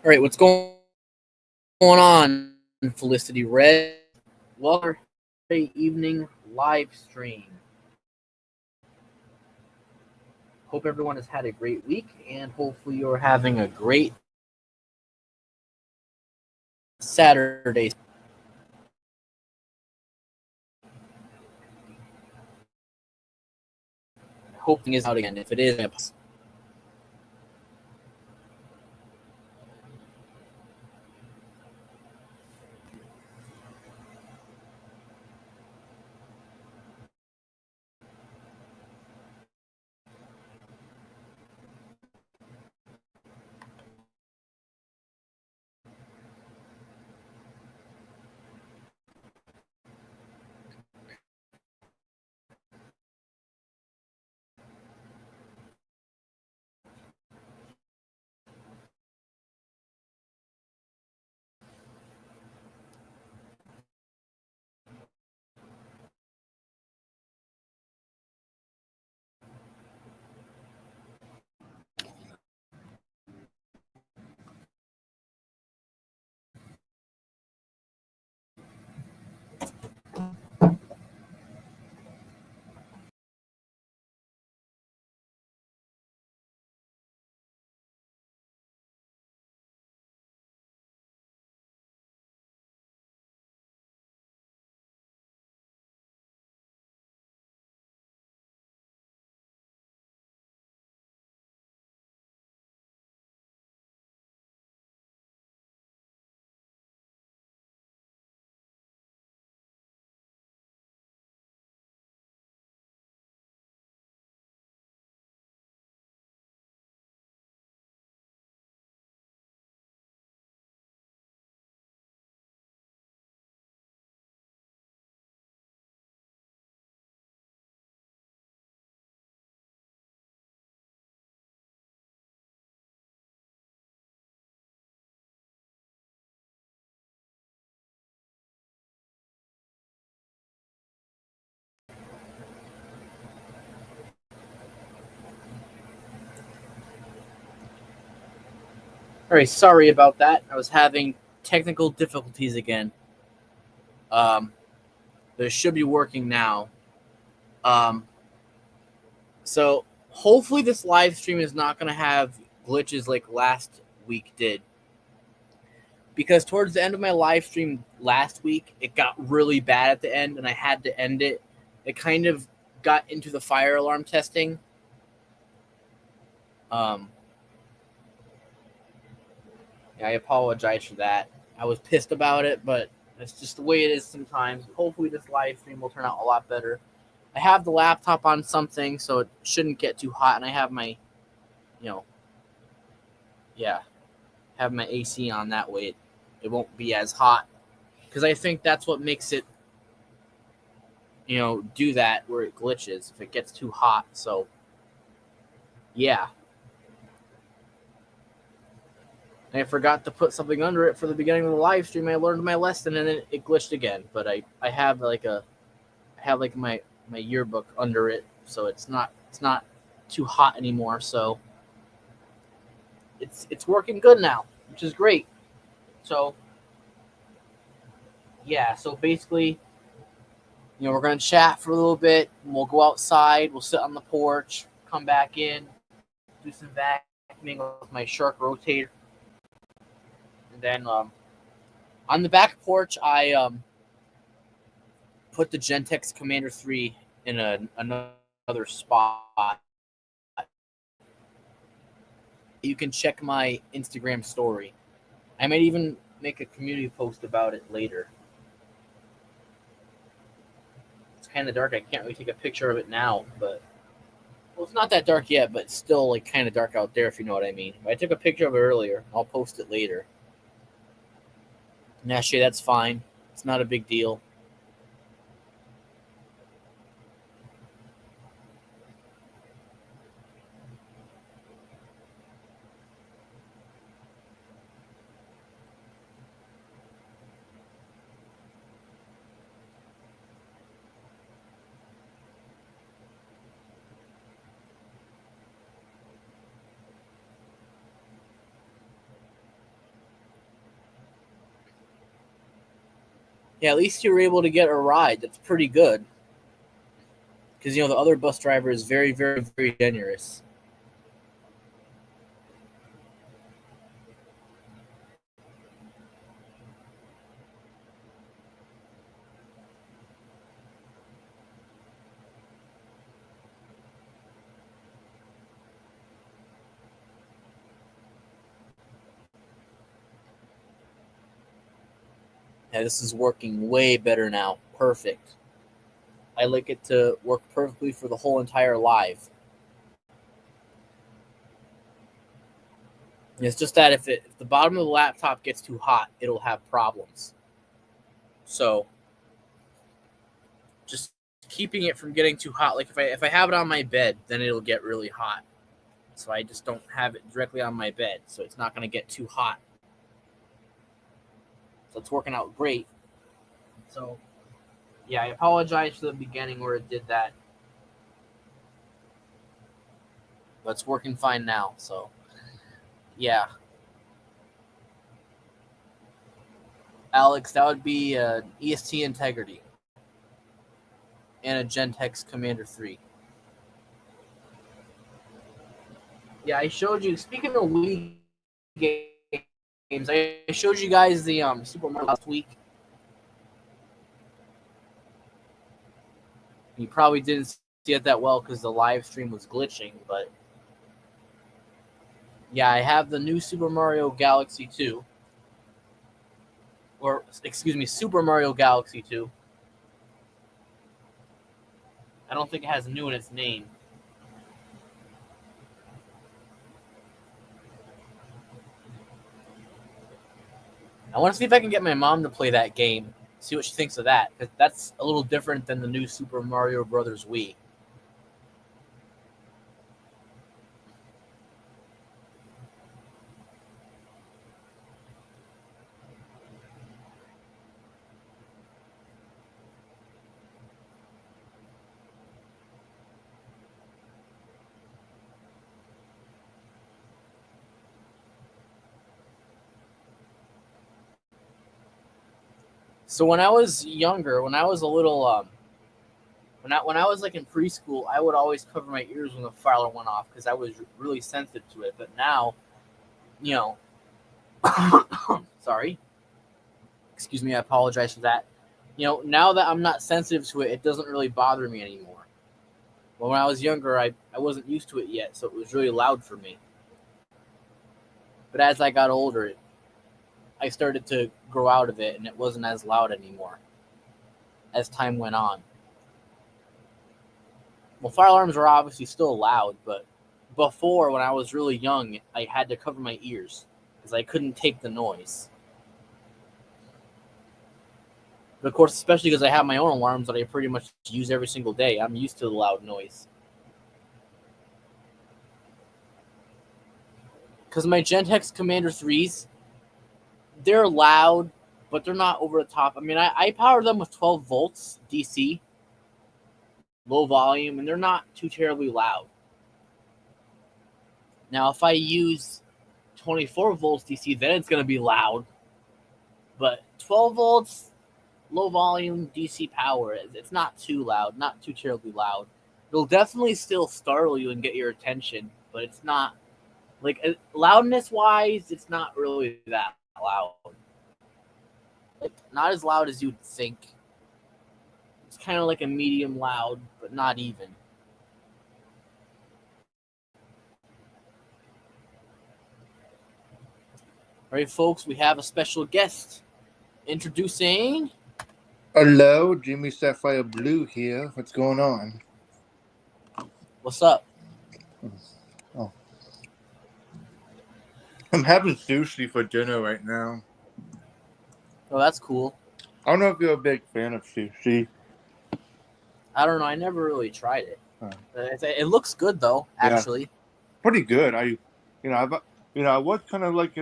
All right, what's going on, Felicity Red? Welcome to Saturday evening live stream. Hope everyone has had a great week, and hopefully you're having a great Saturday. Hoping is out again. If it is, all right. Sorry about that. I was having technical difficulties again. Um, but it should be working now. Um, so hopefully this live stream is not going to have glitches like last week did. Because towards the end of my live stream last week, it got really bad at the end, and I had to end it. It kind of got into the fire alarm testing. Um, yeah, I apologize for that. I was pissed about it, but it's just the way it is sometimes. Hopefully, this live stream will turn out a lot better. I have the laptop on something, so it shouldn't get too hot, and I have my, you know, yeah, have my AC on that way. It won't be as hot because I think that's what makes it do that where it glitches if it gets too hot. So, yeah. And I forgot to put something under it for the beginning of the live stream. I learned my lesson and then it glitched again. But I have my yearbook under it, so it's not too hot anymore. So it's working good now, which is great. So yeah, so basically, we're gonna chat for a little bit. And we'll go outside. We'll sit on the porch. Come back in. Do some vacuuming with my Shark rotator. And then on the back porch, I put the Gentex Commander 3 in another spot. You can check my Instagram story. I might even make a community post about it later. It's kind of dark. I can't really take a picture of it now, but well, it's not that dark yet, but it's still like kind of dark out there, if you know what I mean. I took a picture of it earlier. I'll post it later. And actually, that's fine. It's not a big deal. Yeah, at least you were able to get a ride. That's pretty good. Because, the other bus driver is very, very, very generous. Yeah, this is working way better now. Perfect. I like it to work perfectly for the whole entire live. And it's just that if the bottom of the laptop gets too hot, it'll have problems. So just keeping it from getting too hot. Like if I have it on my bed, then it'll get really hot. So I just don't have it directly on my bed, so it's not going to get too hot. So it's working out great. So yeah, I apologize for the beginning where it did that, but it's working fine now. So yeah, Alex, that would be EST Integrity and a Gentex Commander 3. Yeah, I showed you. Speaking of Wii games, I showed you guys the Super Mario last week. You probably didn't see it that well because the live stream was glitching, but yeah, I have the new Super Mario Galaxy 2. Or, excuse me, Super Mario Galaxy 2. I don't think it has new in its name. I want to see if I can get my mom to play that game, see what she thinks of that, because that's a little different than the new Super Mario Brothers Wii. So when I was younger, when I was a little, when I was like in preschool, I would always cover my ears when the fire alarm went off because I was really sensitive to it. But now, you know, sorry, excuse me, I apologize for that. Now that I'm not sensitive to it, it doesn't really bother me anymore. But when I was younger, I wasn't used to it yet, so it was really loud for me. But as I got older, I started to grow out of it, and it wasn't as loud anymore as time went on. Well, fire alarms are obviously still loud, but before, when I was really young, I had to cover my ears because I couldn't take the noise. But of course, especially because I have my own alarms that I pretty much use every single day, I'm used to the loud noise. Because my Gentex Commander 3s, they're loud, but they're not over the top. I mean, I power them with 12 volts DC, low volume, and they're not too terribly loud. Now, if I use 24 volts DC, then it's going to be loud. But 12 volts, low volume DC power, it's not too loud, not too terribly loud. It'll definitely still startle you and get your attention, but it's not, like, loudness wise, it's not really that loud. Like, not as loud as you'd think. It's kind of like a medium loud, but not even. All right, folks, we have a special guest introducing. Hello, Jimmy Sapphire Blue here. What's going on? What's up? Oh. I'm having sushi for dinner right now. Oh, that's cool. I don't know if you're a big fan of sushi. I don't know. I never really tried it. Huh. It looks good though. Actually, yeah. Pretty good. I was kind of like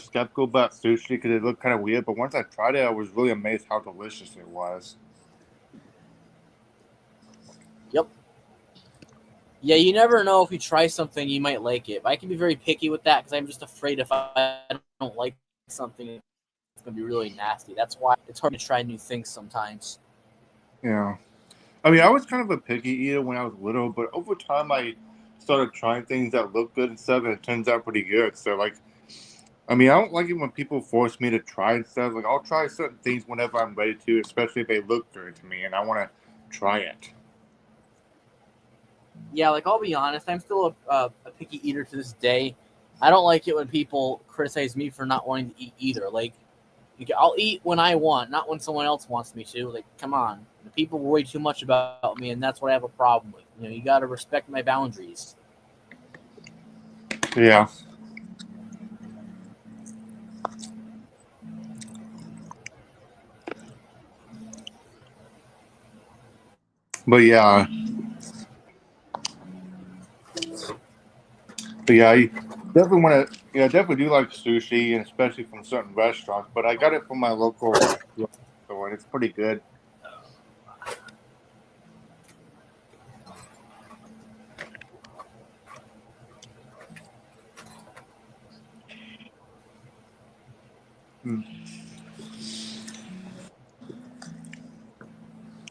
skeptical about sushi because it looked kind of weird. But once I tried it, I was really amazed how delicious it was. Yep. Yeah, you never know if you try something, you might like it. But I can be very picky with that because I'm just afraid if I don't like something, going to be really nasty. That's why it's hard to try new things sometimes. Yeah. I mean, I was kind of a picky eater when I was little, but over time I started trying things that look good and stuff, and it turns out pretty good. So, like, I mean, I don't like it when people force me to try stuff. Like, I'll try certain things whenever I'm ready to, especially if they look good to me and I want to try it. Yeah, like I'll be honest, I'm still a picky eater to this day. I don't like it when people criticize me for not wanting to eat either. Like, I'll eat when I want, not when someone else wants me to. Like, come on, the people worry too much about me, and that's what I have a problem with. You got to respect my boundaries. Yeah. But yeah. But yeah, I definitely want to. Yeah, I definitely do like sushi, and especially from certain restaurants. But I got it from my local store, and it's pretty good.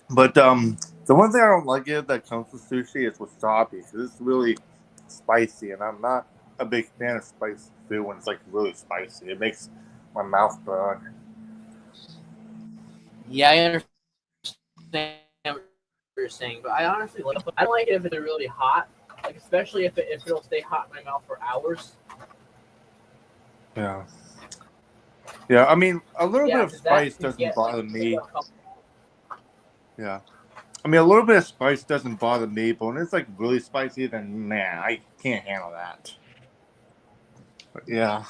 But the one thing I don't like it that comes with sushi is wasabi, because it's really spicy, and I'm not a big fan of spicy food when it's like really spicy. It makes my mouth burn. Yeah, I understand what you're saying, but I honestly like. I don't like it if it's really hot, like especially if it'll stay hot in my mouth for hours. Yeah. Yeah, I mean, a little bit Yeah, of because that spice can doesn't get like bother really me. uncomfortable. Yeah. I mean, a little bit of spice doesn't bother me, but when it's like really spicy, then man, I can't handle that. But yeah.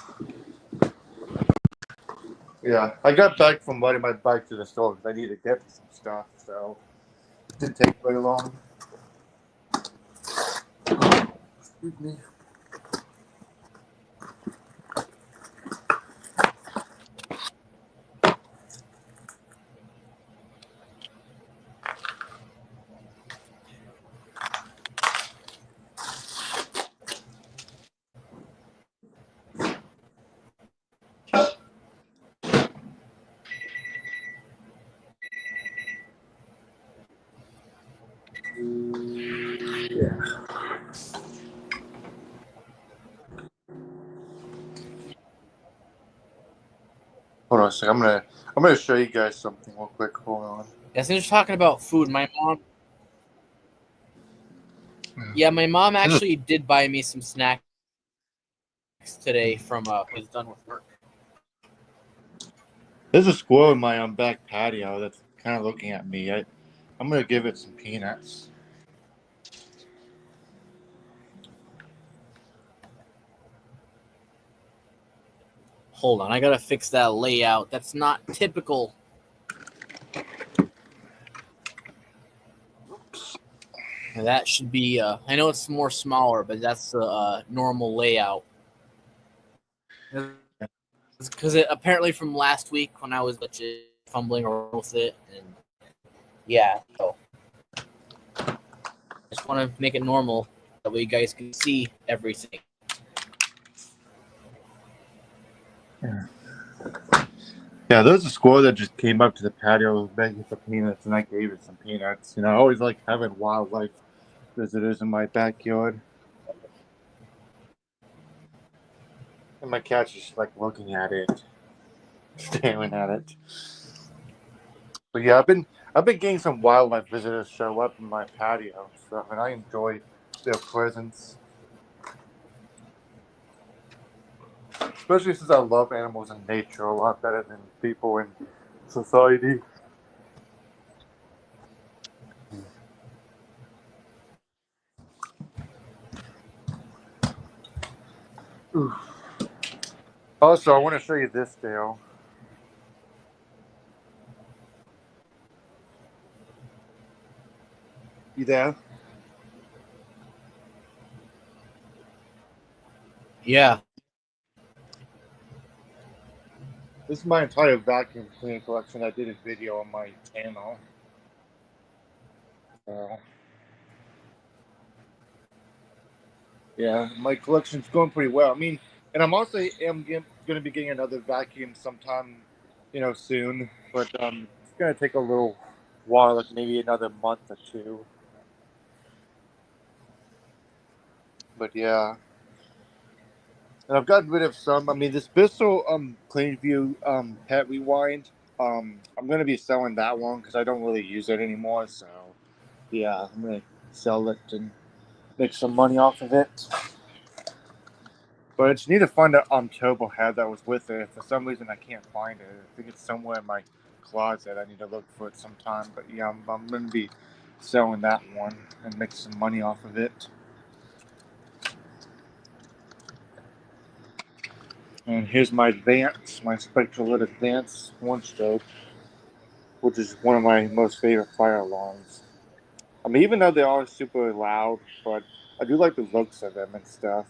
Yeah. I got back from riding my bike to the store because I needed to get some stuff, so it didn't take very long. Excuse me. Hold on a second. I'm gonna show you guys something real quick. Hold on. Yeah, since you're talking about food, my mom. Yeah, my mom actually did buy me some snacks today from was done with work. There's a squirrel in my back patio that's kind of looking at me. I'm gonna give it some peanuts. Hold on, I gotta fix that layout. That's not typical. That should be. I know it's more smaller, but that's the normal layout. Because apparently from last week when I was legit fumbling around with it, and yeah, so I just want to make it normal that way you guys can see everything. Yeah, there's a squirrel that just came up to the patio begging for peanuts, and I gave it some peanuts. You know, I always like having wildlife visitors in my backyard. And my cat's just like looking at it, staring at it. But yeah, I've been getting some wildlife visitors show up in my patio and stuff, and I enjoy their presence. Especially since I love animals and nature a lot better than people in society. Ooh. Also, I want to show you this, Dale. You there? Yeah. This is my entire vacuum cleaner collection. I did a video on my channel. So, yeah, my collection's going pretty well. I mean, and I'm also going to be getting another vacuum sometime soon. But it's gonna take a little while, like maybe another month or two. But yeah, and I've gotten rid of some. I mean, this Bissell Cleanview Pet Rewind. I'm gonna be selling that one because I don't really use it anymore. So yeah, I'm gonna sell it and make some money off of it. But I just need to find the turbo head that was with it. For some reason, I can't find it. I think it's somewhere in my closet. I need to look for it sometime. But yeah, I'm gonna be selling that one and make some money off of it. And here's my Advance, my Spectralit Advance one stroke, which is one of my most favorite fire alarms. I mean, even though they are super loud, but I do like the looks of them and stuff.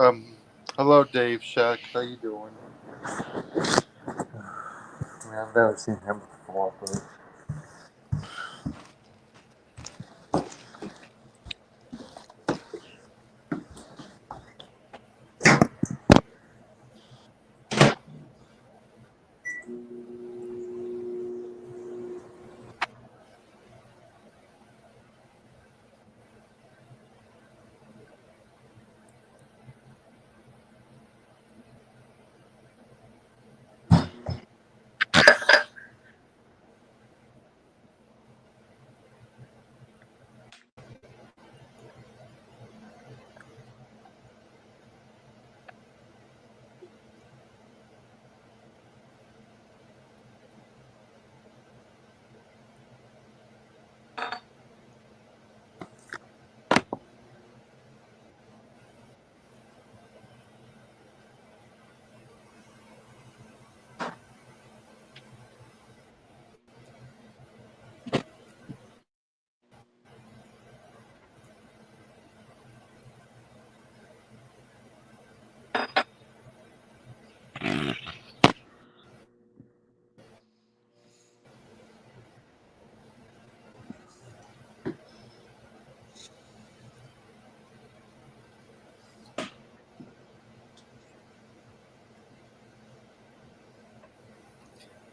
Um, Hello, Dave Shack. How you doing? I've never seen him before, but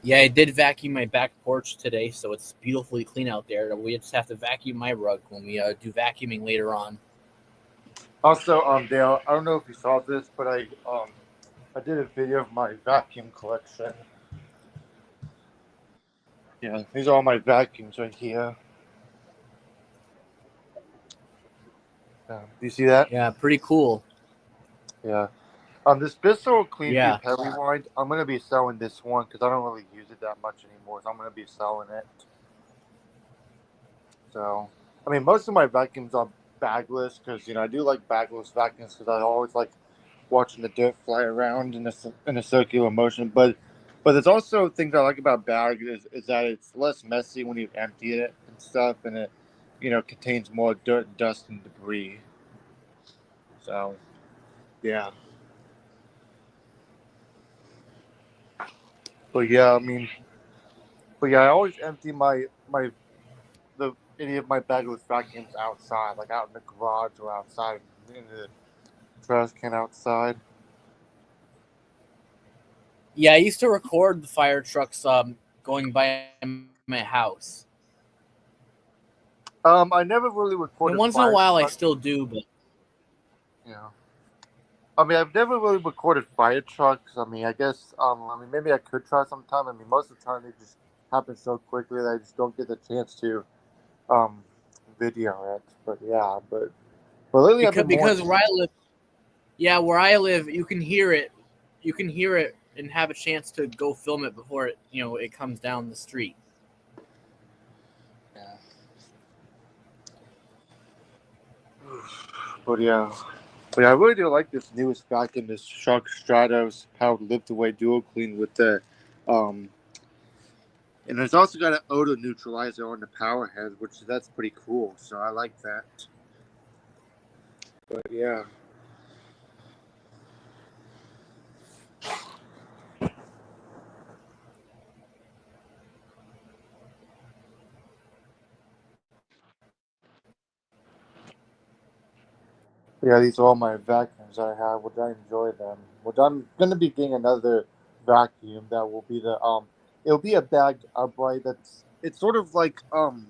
Yeah, I did vacuum my back porch today, so it's beautifully clean out there. We just have to vacuum my rug when we do vacuuming later on. also, Dale, I don't know if you saw this, but I did a video of my vacuum collection. Yeah, these are all my vacuums right here. Do you see that? Yeah, pretty cool. Yeah. This Bissell Cleanview Yeah. Pet Rewind, I'm gonna be selling this one because I don't really use it that much anymore. So I'm gonna be selling it. So, I mean, most of my vacuums are bagless because I do like bagless vacuums because I always like watching the dirt fly around in a circular motion. But there's also things I like about bags is that it's less messy when you empty it and stuff, and it contains more dirt, dust, and debris. So yeah, but yeah, I mean, but yeah, I always empty any of my bagless vacuums outside, like out in the garage or outside in the trash can outside. Yeah, I used to record the fire trucks going by my house. I never really I mean, recorded once in a fire while I trucks. still do, but Yeah. I mean, I've never really recorded fire trucks. I mean, maybe I could try sometime. I mean, most of the time they just happen so quickly that I just don't get the chance to um video it. But yeah, but lately I've been more. because where I live, yeah, where I live, you can hear it and have a chance to go film it before it comes down the street. Yeah. But yeah, I really do like this newest vacuum, this Shark Stratos powered lift away dual clean with the um. And it's also got an odor neutralizer on the power head, which that's pretty cool. So I like that. But yeah. Yeah, these are all my vacuums I have, which I enjoy them. Which I'm gonna be getting another vacuum that will be the it'll be a bag upright that's it's sort of like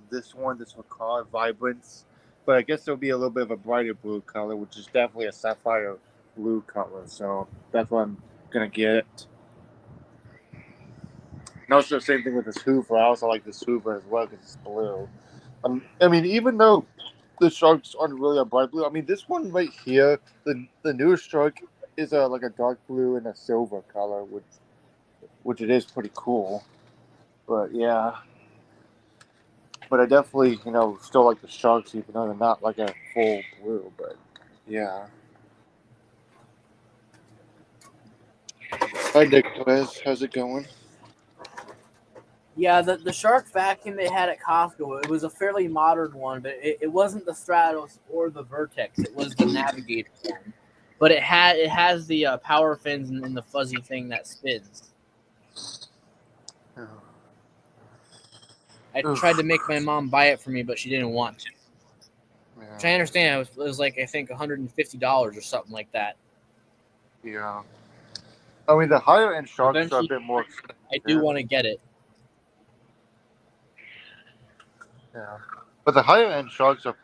this one called Vibrance, but I guess it'll be a little bit of a brighter blue color, which is definitely a sapphire blue color. So that's what I'm gonna get. And also the same thing with this Hoover. I also like this Hoover as well because it's blue. I mean, even though the sharks aren't really a bright blue, I mean, this one right here, the newest shark is a like a dark blue and a silver color, which it is pretty cool. But yeah, but I definitely still like the sharks, even though they're not like a full blue. But yeah. Hi, Nicholas. How's it going? Yeah, the shark vacuum they had at Costco, it was a fairly modern one, but it wasn't the Stratos or the Vertex. It was the Navigator one. But it has the power fins and the fuzzy thing that spins. Oh. I tried to make my mom buy it for me, but she didn't want to. Yeah. Which I understand. It was like, I think, $150 or something like that. Yeah. I mean, the higher end sharks are a Eventually, bit more. I do want to get it. Yeah, but the higher end sharks are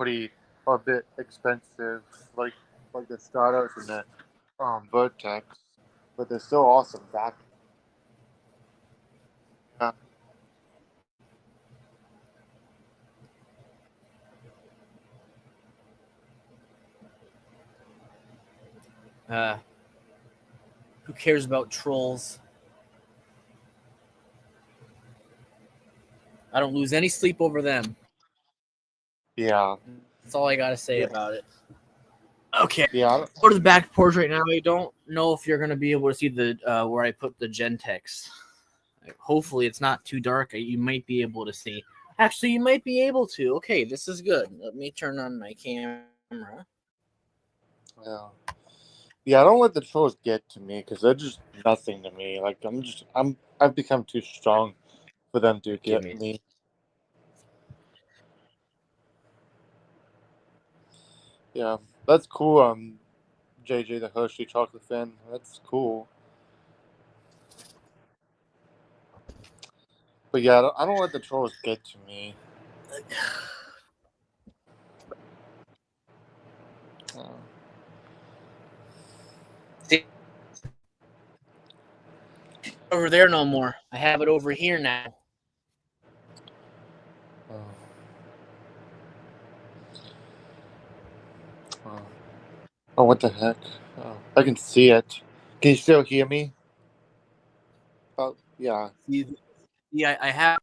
a bit expensive, like the Stratos and the Vertex, but they're still awesome back. Yeah. Who cares about trolls? I don't lose any sleep over them. Yeah. That's all I got to say about it. Okay. Yeah. Go to the back porch right now. I don't know if you're going to be able to see the where I put the Gentex. Hopefully, it's not too dark. You might be able to see. Actually, you might be able to. Okay, this is good. Let me turn on my camera. Yeah. Yeah, I don't let the trolls get to me because they're just nothing to me. Like I've become too strong for them to Give get me. me. Yeah, that's cool. JJ the Hershey chocolate fan. That's cool. But yeah, I don't let the trolls get to me. Uh, See, over there no more. I have it over here now. uh, uh. Oh, what the heck? Oh, I can see it. Can you still hear me? Oh, yeah. Yeah, I have.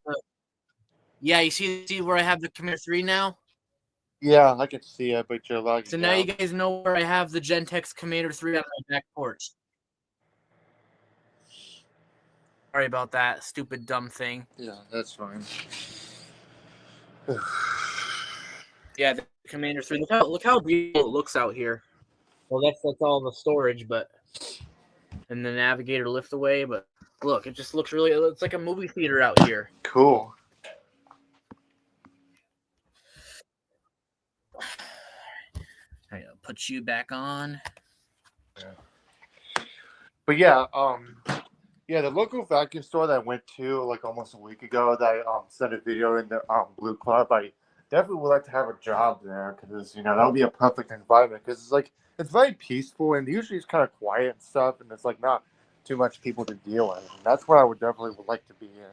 Yeah, you see where I have the Commander 3 now? Yeah, I can see it, but you're So lagging now you out. guys know where I have the Gentex Commander 3 on my back porch. Sorry about that stupid dumb thing. Yeah, that's fine. Yeah, the Commander 3. Look how beautiful it looks out here. Well, that's all the storage, but and the Navigator lift away. But look, it just looks really. It's like a movie theater out here. Cool. I'll put you back on. Yeah. But yeah, yeah, the local vacuum store that I went to like almost a week ago that I sent a video in the Blue Club. I definitely would like to have a job there because that would be a perfect environment because it's very peaceful and usually it's kind of quiet and stuff and it's like not too much people to deal with. And that's where I would definitely would like to be in.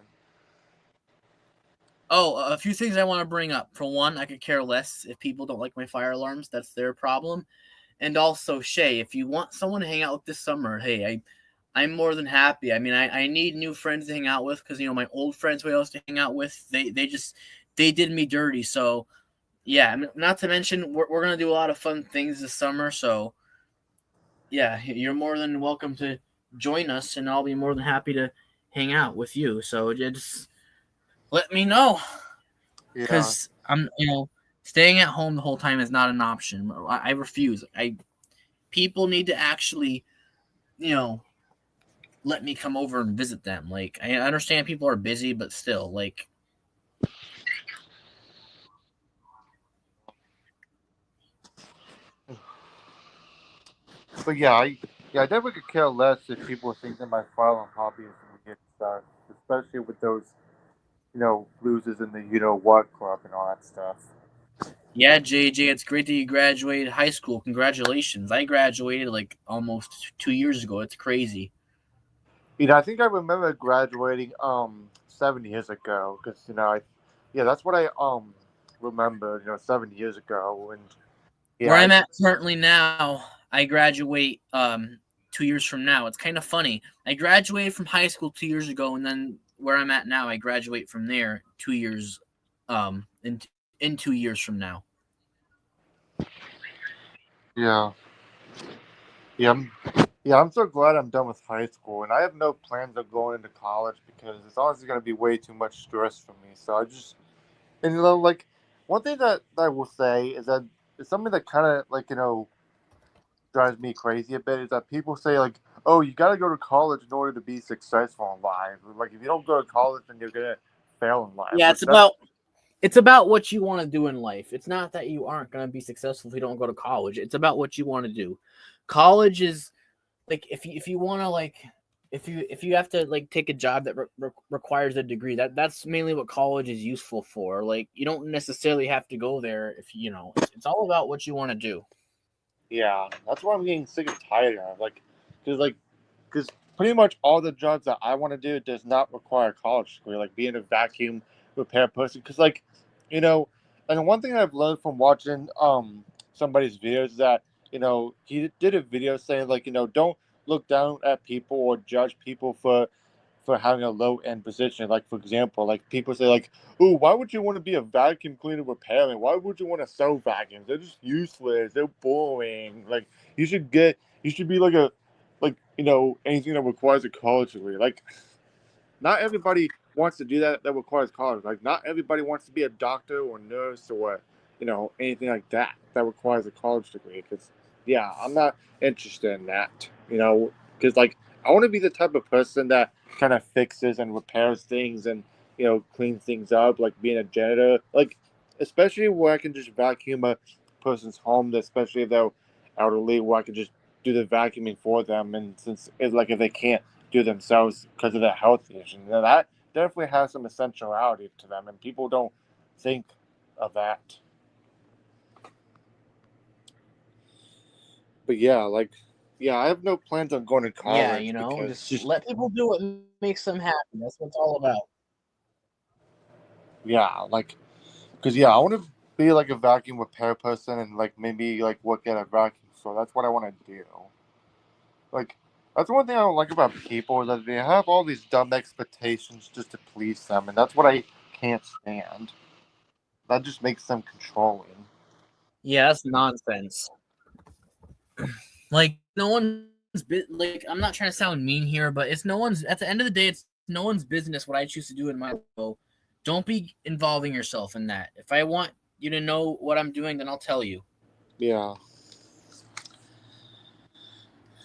Oh, a few things I want to bring up. For one, I could care less if people don't like my fire alarms. That's their problem. And also, Shay, if you want someone to hang out with this summer, hey, I'm more than happy. I mean, I need new friends to hang out with because my old friends who I used to hang out with, they did me dirty. So yeah, I mean, not to mention we're gonna do a lot of fun things this summer. So yeah, you're more than welcome to join us, and I'll be more than happy to hang out with you. So just let me know Yeah. because I'm Staying at home the whole time is not an option. I refuse. People need to actually, let me come over and visit them. Like, I understand people are busy, but still, like. But I definitely could care less if people think that my following hobby is to get stuff, especially with those, losers in the what club and all that stuff. Yeah, JJ, it's great that you graduated high school. Congratulations. I graduated like almost 2 years ago. It's crazy. I think I remember graduating 7 years ago because that's what I remember 7 years ago and yeah Where I'm at currently now, I graduate 2 years from now. It's kind of funny. I graduated from high school 2 years ago, and then where I'm at now, I graduate from there 2 years, in 2 years from now. yeah yeah I'm so glad I'm done with high school and I have no plans of going into college because it's honestly going to be way too much stress for me. So I just and like one thing that I will say is that it's something that kind of drives me crazy a bit is that people say like, "Oh, you got to go to college in order to be successful in life." Like if you don't go to college, then you're gonna fail in life. Yeah, Which that's it's about what you want to do in life. It's not that you aren't going to be successful if you don't go to college. It's about what you want to do. College is like if you want to like if you have to like take a job that requires a degree, that's mainly what college is useful for. Like you don't necessarily have to go there if it's all about what you want to do. yeah, that's what I'm getting sick and tired of. Because pretty much all the jobs that I want to do does not require a college degree. Like being a vacuum repair person, because you know, and one thing I've learned from watching somebody's videos is that he did a video saying like don't look down at people or judge people for having a low end position. Like for example, like people say like, "Ooh, why would you want to be a vacuum cleaner repairman? Why would you want to sew vacuums? They're just useless. They're boring. Like you should be like anything that requires a college degree. Like not everybody wants to do that requires college. Like not everybody wants to be a doctor or nurse or anything like that requires a college degree. Because yeah, I'm not interested in that. Because like I want to be the type of person that kind of fixes and repairs things and cleans things up, like being a janitor. Like especially where I can just vacuum a person's home, especially if they're elderly, where I can just do the vacuuming for them. And since it's like if they can't do themselves because of their health issues. That definitely has some essentiality to them, and people don't think of that. But I have no plans on going to Yeah, college because just let people do what makes them happy. That's what it's all about. I want to be like a vacuum repair person and like maybe like work at a vacuum store. That's what I want to do. Like that's one thing I don't like about people is that they have all these dumb expectations just to please them, and that's what I can't stand. That just makes them controlling. Yeah, that's nonsense. Like no one's like I'm not trying to sound mean here, but it's no one's at the end of the day, it's no one's business what I choose to do in my life. Don't be involving yourself in that. If I want you to know what I'm doing, then I'll tell you. Yeah.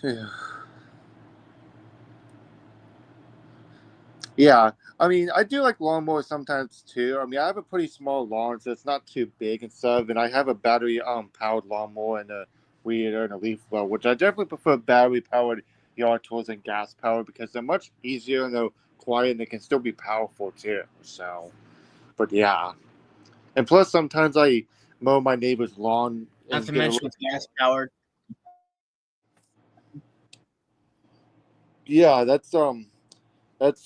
Yeah. Yeah. I mean, I do like lawnmowers sometimes too. I mean, I have a pretty small lawn, so it's not too big and stuff. And I have a battery powered lawnmower and a weeder and a leaf blower, which I definitely prefer battery powered yard tools than gas powered because they're much easier and they're quiet and they can still be powerful too. So, but yeah. And plus, sometimes I mow my neighbor's lawn Not and to get a mention little. it's gas powered. Yeah, that's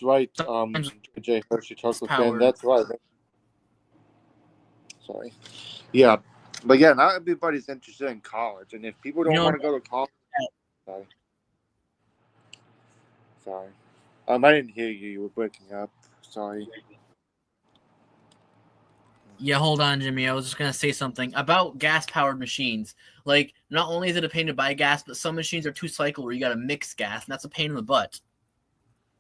right. Sometimes J. Hershey it's chocolate fan. powered. That's right. Sorry. Yeah, but yeah, not everybody's interested in college, and if people You don't know, want to go to college, sorry, sorry, I didn't hear you. You were breaking up. Sorry. yeah, hold on, Jimmy. I was just gonna say something about gas-powered machines. Like, not only is it a pain to buy gas, but some machines are two cycle where you got to mix gas, and that's a pain in the butt.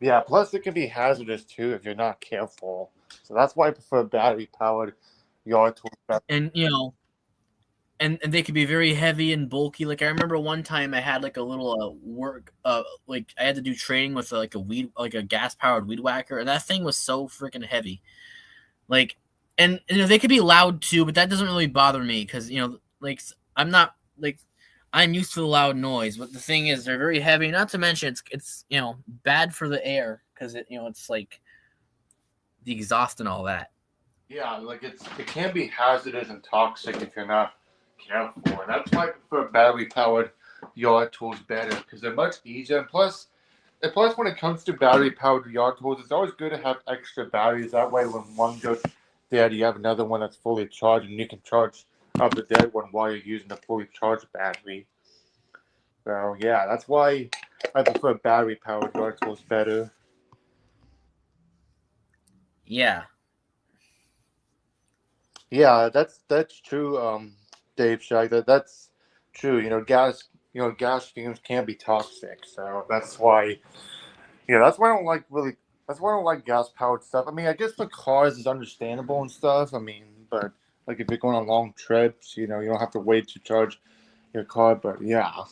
Yeah. Plus, it can be hazardous too if you're not careful. So that's why I prefer battery powered yard tools better. And and they could be very heavy and bulky. Like I remember one time I had like a little work like I had to do training with like a gas powered weed whacker, and that thing was so freaking heavy. Like, and they could be loud too, but that doesn't really bother me because like I'm not like I'm used to the loud noise. But the thing is, they're very heavy. Not to mention it's bad for the air because it's like the exhaust and all that. Yeah, like it can be hazardous and toxic if you're not careful, and that's why I prefer battery powered yard tools better because they're much easier. And plus, when it comes to battery powered yard tools, it's always good to have extra batteries. That way, when one goes dead, you have another one that's fully charged, and you can charge up the dead one while you're using a fully charged battery. So yeah, that's why I prefer battery powered yard tools better. Yeah. Yeah, that's true, Dave Shag. That's true. Gas fumes can be toxic, so that's why. Yeah, that's why I don't like really. That's why I don't like gas powered stuff. I mean, I guess for cars is understandable and stuff. I mean, but like if you're going on long trips, you don't have to wait to charge your car. But yeah,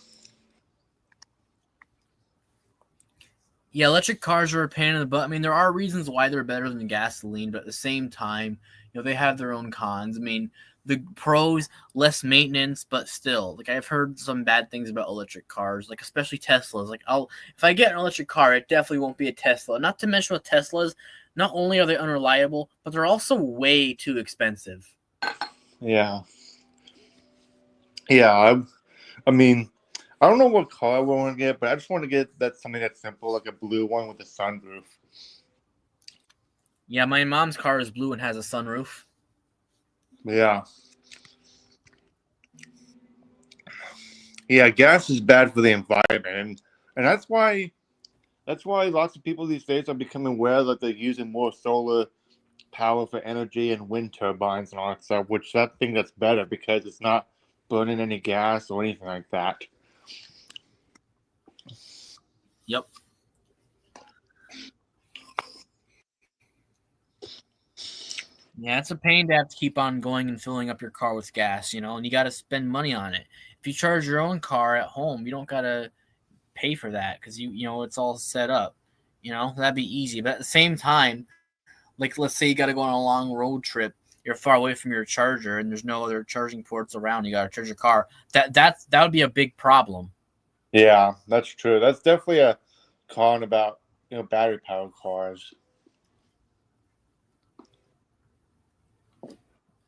Yeah, electric cars are a pain in the butt. I mean, there are reasons why they're better than gasoline, but at the same time, they have their own cons. I mean, the pros, less maintenance, but still, like I've heard some bad things about electric cars, like especially Teslas. Like if I get an electric car, it definitely won't be a Tesla. Not to mention with Teslas, not only are they unreliable, but they're also way too expensive. yeah, yeah. I mean, I don't know what car I want to get, but I just want to get something that's simple, like a blue one with a sunroof. Yeah, my mom's car is blue and has a sunroof. Yeah. Yeah, gas is bad for the environment, and that's why lots of people these days are becoming aware that they're using more solar power for energy and wind turbines and all that stuff. Which I think that's better because it's not burning any gas or anything like that. Yep. Yeah, it's a pain to have to keep on going and filling up your car with gas, and you got to spend money on it. If you charge your own car at home, you don't got to pay for that because it's all set up. That'd be easy. But at the same time, like let's say you got to go on a long road trip, you're far away from your charger, and there's no other charging ports around. You got to charge your car. That would be a big problem. Yeah, that's true. That's definitely a con about battery powered cars.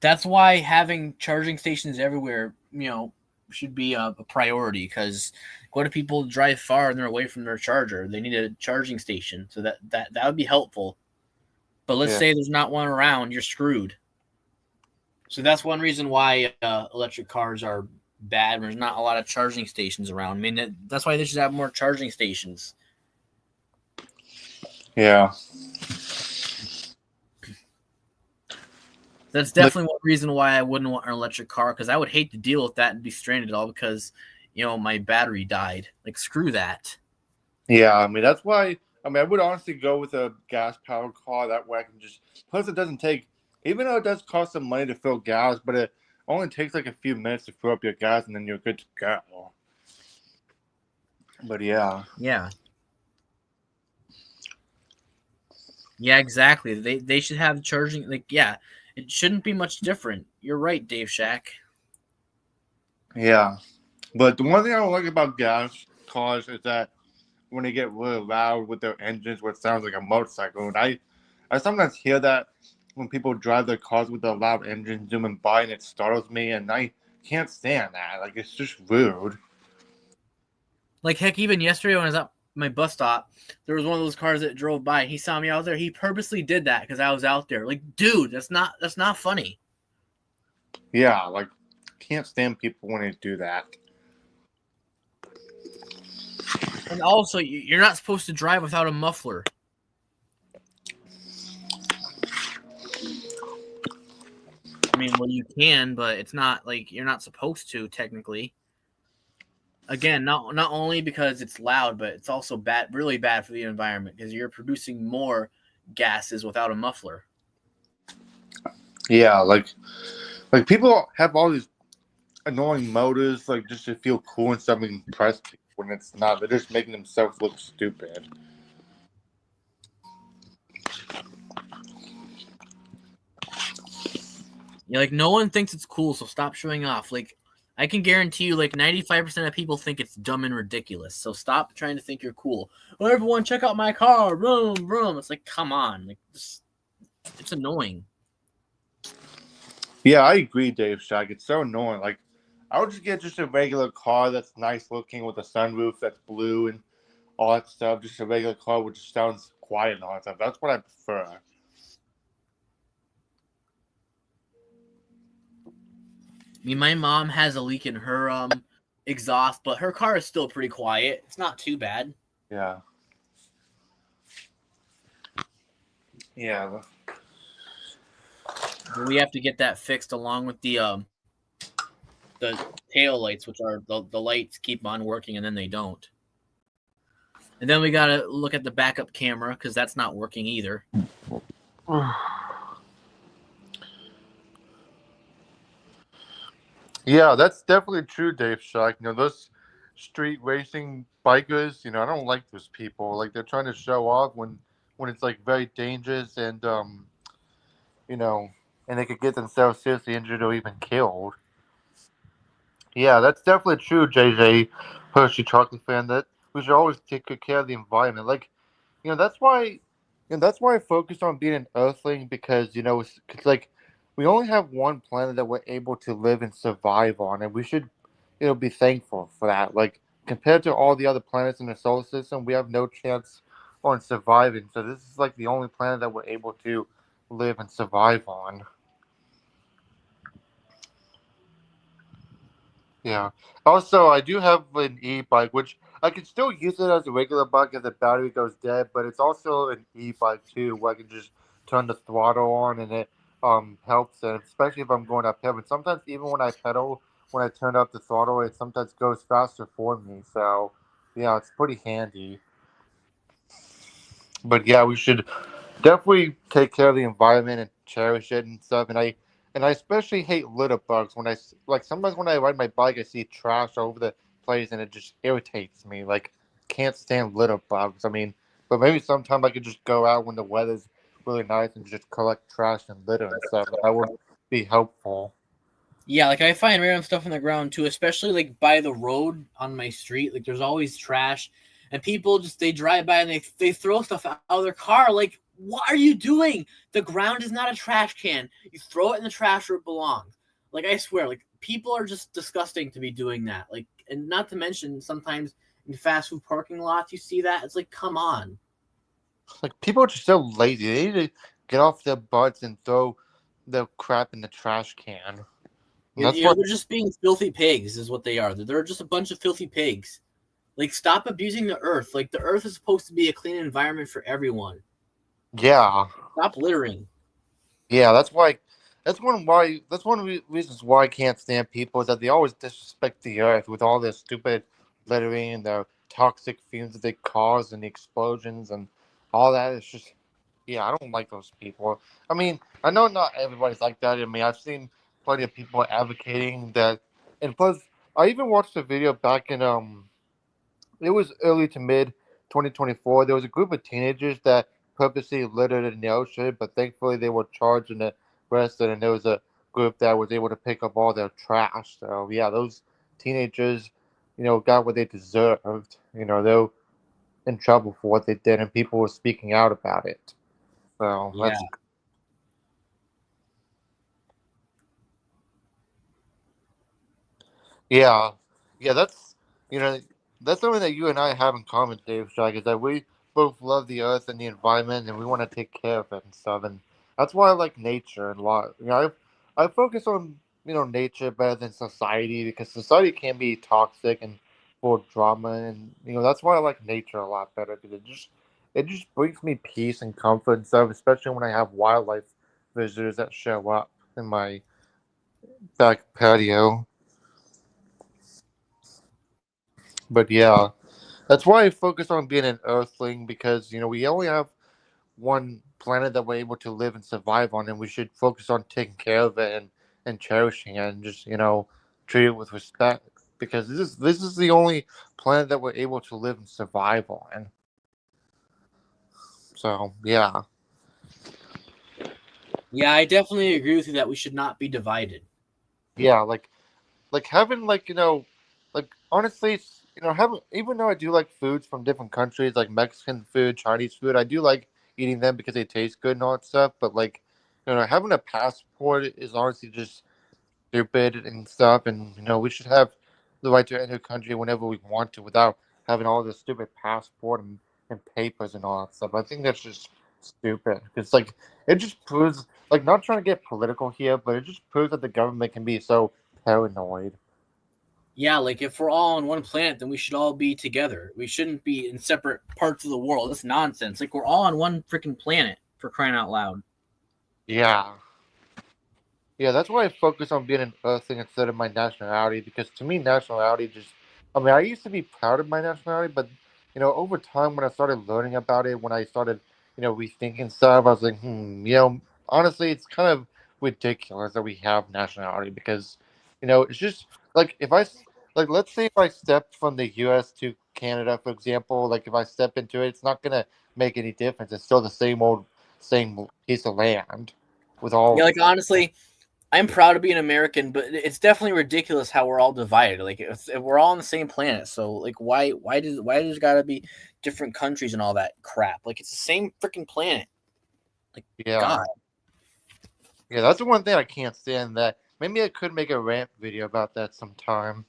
That's why having charging stations everywhere, should be a priority because what if people drive far and they're away from their charger? They need a charging station. So that would be helpful. But let's say there's not one around, you're screwed. So that's one reason why electric cars are bad. There's not a lot of charging stations around. I mean, that's why they should have more charging stations. Yeah. That's definitely one reason why I wouldn't want an electric car because I would hate to deal with that and be stranded all because, my battery died. Like, screw that. Yeah, I mean, that's why, I would honestly go with a gas-powered car. That way I can just, plus it doesn't take, even though it does cost some money to fill gas, but it only takes like a few minutes to fill up your gas and then you're good to go. But yeah. Yeah. Yeah, exactly. They should have charging, like, yeah. It shouldn't be much different. You're right, Dave Shack. Yeah. But the one thing I don't like about gas cars is that when they get really loud with their engines, where it sounds like a motorcycle. And I sometimes hear that when people drive their cars with a loud engine zooming by, and it startles me, and I can't stand that. Like, it's just rude. Like, heck, even yesterday when I was at my bus stop, there was one of those cars that drove by. He saw me out there. He purposely did that because I was out there. Like, dude, that's not funny. Yeah, like, can't stand people when they do that. And also, you're not supposed to drive without a muffler. I mean, well, you can, but it's not like you're not supposed to technically. Again, not only because it's loud, but it's also bad, really bad for the environment because you're producing more gases without a muffler. Yeah, like people have all these annoying motives, like just to feel cool and stuff and impress people when it's not. They're just making themselves look stupid. You're like, no one thinks it's cool, so stop showing off. Like, I can guarantee you, like 95% of people think it's dumb and ridiculous. So stop trying to think you're cool. Oh, everyone, check out my car, boom, boom. It's like, come on, like, it's annoying. Yeah, I agree, Dave Shack. It's so annoying. Like, I would just get just a regular car that's nice looking with a sunroof that's blue and all that stuff. Just a regular car which just sounds quiet and all that stuff. That's what I prefer. I mean, my mom has a leak in her exhaust, but her car is still pretty quiet. It's not too bad. Yeah. Yeah. But we have to get that fixed along with the tail lights, which are the lights keep on working and then they don't. And then we gotta look at the backup camera because that's not working either. Yeah, that's definitely true, Dave Shack. Those street racing bikers, I don't like those people. Like they're trying to show off when it's like very dangerous and you know, and they could get themselves seriously injured or even killed. Yeah, that's definitely true, JJ Hershey chocolate fan. That we should always take good care of the environment. Like, that's why, that's why I focus on being an Earthling because it's like we only have one planet that we're able to live and survive on, and we should, be thankful for that. Like compared to all the other planets in the solar system, we have no chance on surviving. So this is like the only planet that we're able to live and survive on. Yeah. Also, I do have an e-bike, which I can still use it as a regular bike if the battery goes dead, but it's also an e-bike too, where I can just turn the throttle on and it helps, and especially if I'm going uphill. But sometimes even when I pedal, when I turn up the throttle, it sometimes goes faster for me. So yeah, it's pretty handy. But yeah, we should definitely take care of the environment and cherish it and stuff. And I especially hate litter bugs when like sometimes when I ride my bike, I see trash all over the place and it just irritates me. Like can't stand litter bugs. I mean, but maybe sometime I could just go out when the weather's really nice and just collect trash and litter and stuff. That would be helpful. Yeah, like I find random stuff on the ground too, especially like by the road on my street. Like there's always trash, and people just they drive by and they throw stuff out of their car. Like, what are you doing? The ground is not a trash can. You throw it in the trash where it belongs. Like I swear, like people are just disgusting to be doing that. Like, and not to mention sometimes in fast food parking lots you see that. It's like, come on. Like people are just so lazy. They need to get off their butts and throw the crap in the trash can. And that's You know, what. they're just being filthy pigs, is what they are. They're just a bunch of filthy pigs. Like, stop abusing the earth. Like, the earth is supposed to be a clean environment for everyone. Yeah. Stop littering. Yeah, that's why. That's one of the reasons why I can't stand people is that they always disrespect the earth with all their stupid littering and the toxic fumes that they cause and the explosions and all that. It's just, yeah, I don't like those people. I mean, I know not everybody's like that. I mean, I've seen plenty of people advocating that, and plus, I even watched a video back in it was early to mid 2024. There was a group of teenagers that purposely littered in the ocean, but thankfully they were charged and arrested, and there was a group that was able to pick up all their trash. So yeah, those teenagers, got what they deserved. They're in trouble for what they did, and people were speaking out about it. So Yeah. that's yeah, yeah. You know that's something that you and I have in common, Dave Strike, is that we both love the earth and the environment, and we want to take care of it and stuff. And that's why I like nature a lot. I focus on nature better than society because society can be toxic and full of drama, and that's why I like nature a lot better because it just brings me peace and comfort and stuff, especially when I have wildlife visitors that show up in my back patio. But yeah. That's why I focus on being an Earthling because we only have one planet that we're able to live and survive on, and we should focus on taking care of it and cherishing it, and just treat it with respect, because this is the only planet that we're able to live and survive on. So yeah. Yeah, I definitely agree with you that we should not be divided. Yeah, like having like honestly, having, even though I do like foods from different countries, like Mexican food, Chinese food, I do like eating them because they taste good and all that stuff. But like, having a passport is honestly just stupid and stuff. And we should have the right to enter a country whenever we want to without having all this stupid passport and papers and all that stuff. I think that's just stupid. It's like it just proves, like, not trying to get political here, but it just proves that the government can be so paranoid. Yeah, like if we're all on one planet, then we should all be together. We shouldn't be in separate parts of the world. That's nonsense. Like we're all on one freaking planet, for crying out loud. Yeah. Yeah, that's why I focus on being an Earthling instead of my nationality, because to me, nationality just. I mean, I used to be proud of my nationality, but, over time when I started learning about it, when I started, rethinking stuff, I was like, honestly, it's kind of ridiculous that we have nationality because, it's just like like, let's say if I step from the US to Canada, for example, like if I step into it, it's not going to make any difference. It's still the same piece of land with Yeah, all. like honestly, I'm proud to be an American, but it's definitely ridiculous how we're all divided. Like if we're all on the same planet, so like why does gotta be different countries and all that crap? Like it's the same freaking planet. Like Yeah. God. Yeah, that's the one thing I can't stand. That maybe I could make a rant video about that sometime.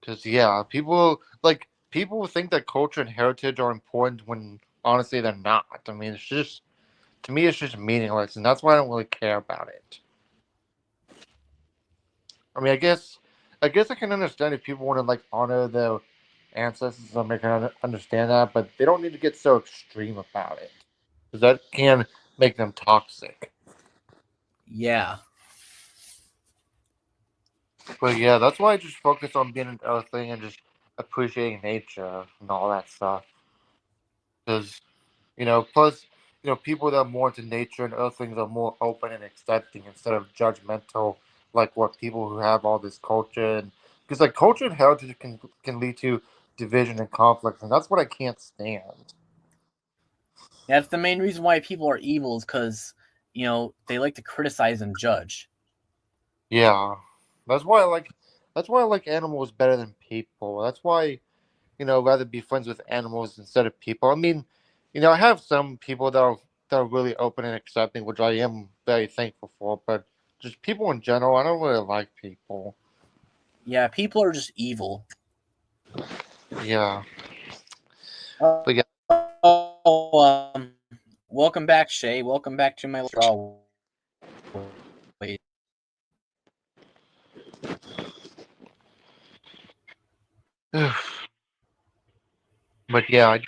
Cause yeah, people think that culture and heritage are important when honestly they're not. I mean, it's just, to me it's just meaningless, and that's why I don't really care about it. I mean, I guess I can understand if people want to like honor their ancestors. I can understand that, but they don't need to get so extreme about it, because that can make them toxic. Yeah. But yeah, that's why I just focus on being an earthling and just appreciating nature and all that stuff. Because, plus, people that are more into nature and earthlings are more open and accepting instead of judgmental, like what people who have all this culture. And because like culture and heritage can lead to division and conflict, and that's what I can't stand. That's the main reason why people are evil is because, they like to criticize and judge. Yeah, that's why I like that's why I like animals better than people. That's why rather be friends with animals instead of people. I mean, I have some people that are really open and accepting, which I am very thankful for. But just people in general, I don't really like people. Yeah, people are just evil. Yeah, but yeah, Oh, welcome back, Shay. Welcome back to my straw. but yeah,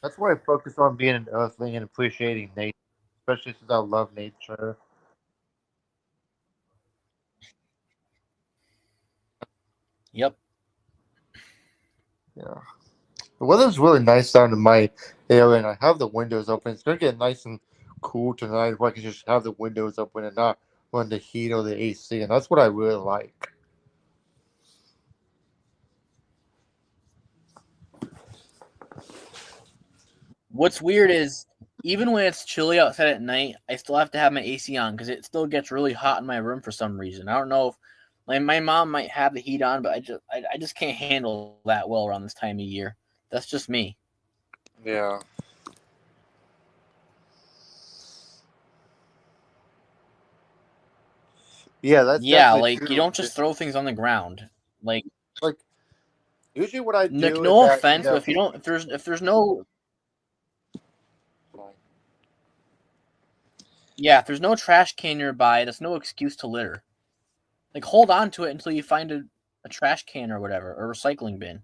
that's why I focus on being an earthling and appreciating nature, especially since I love nature. Yep. Yeah, the weather's really nice down in my area, and I have the windows open. It's gonna get nice and cool tonight if I can just have the windows open and not run the heat or the AC, and that's what I really like. What's weird is even when it's chilly outside at night, I still have to have my AC on because it still gets really hot in my room for some reason. I don't know if my mom might have the heat on, but I just can't handle that well around this time of year. That's just me. Yeah. Yeah, that's Yeah, definitely like you true. don't just throw things on the ground. Like Like usually what I Nick, do is no that offense, but if you don't if there's no yeah, if there's no trash can nearby, that's no excuse to litter. Like hold on to it until you find a trash can or whatever, or recycling bin.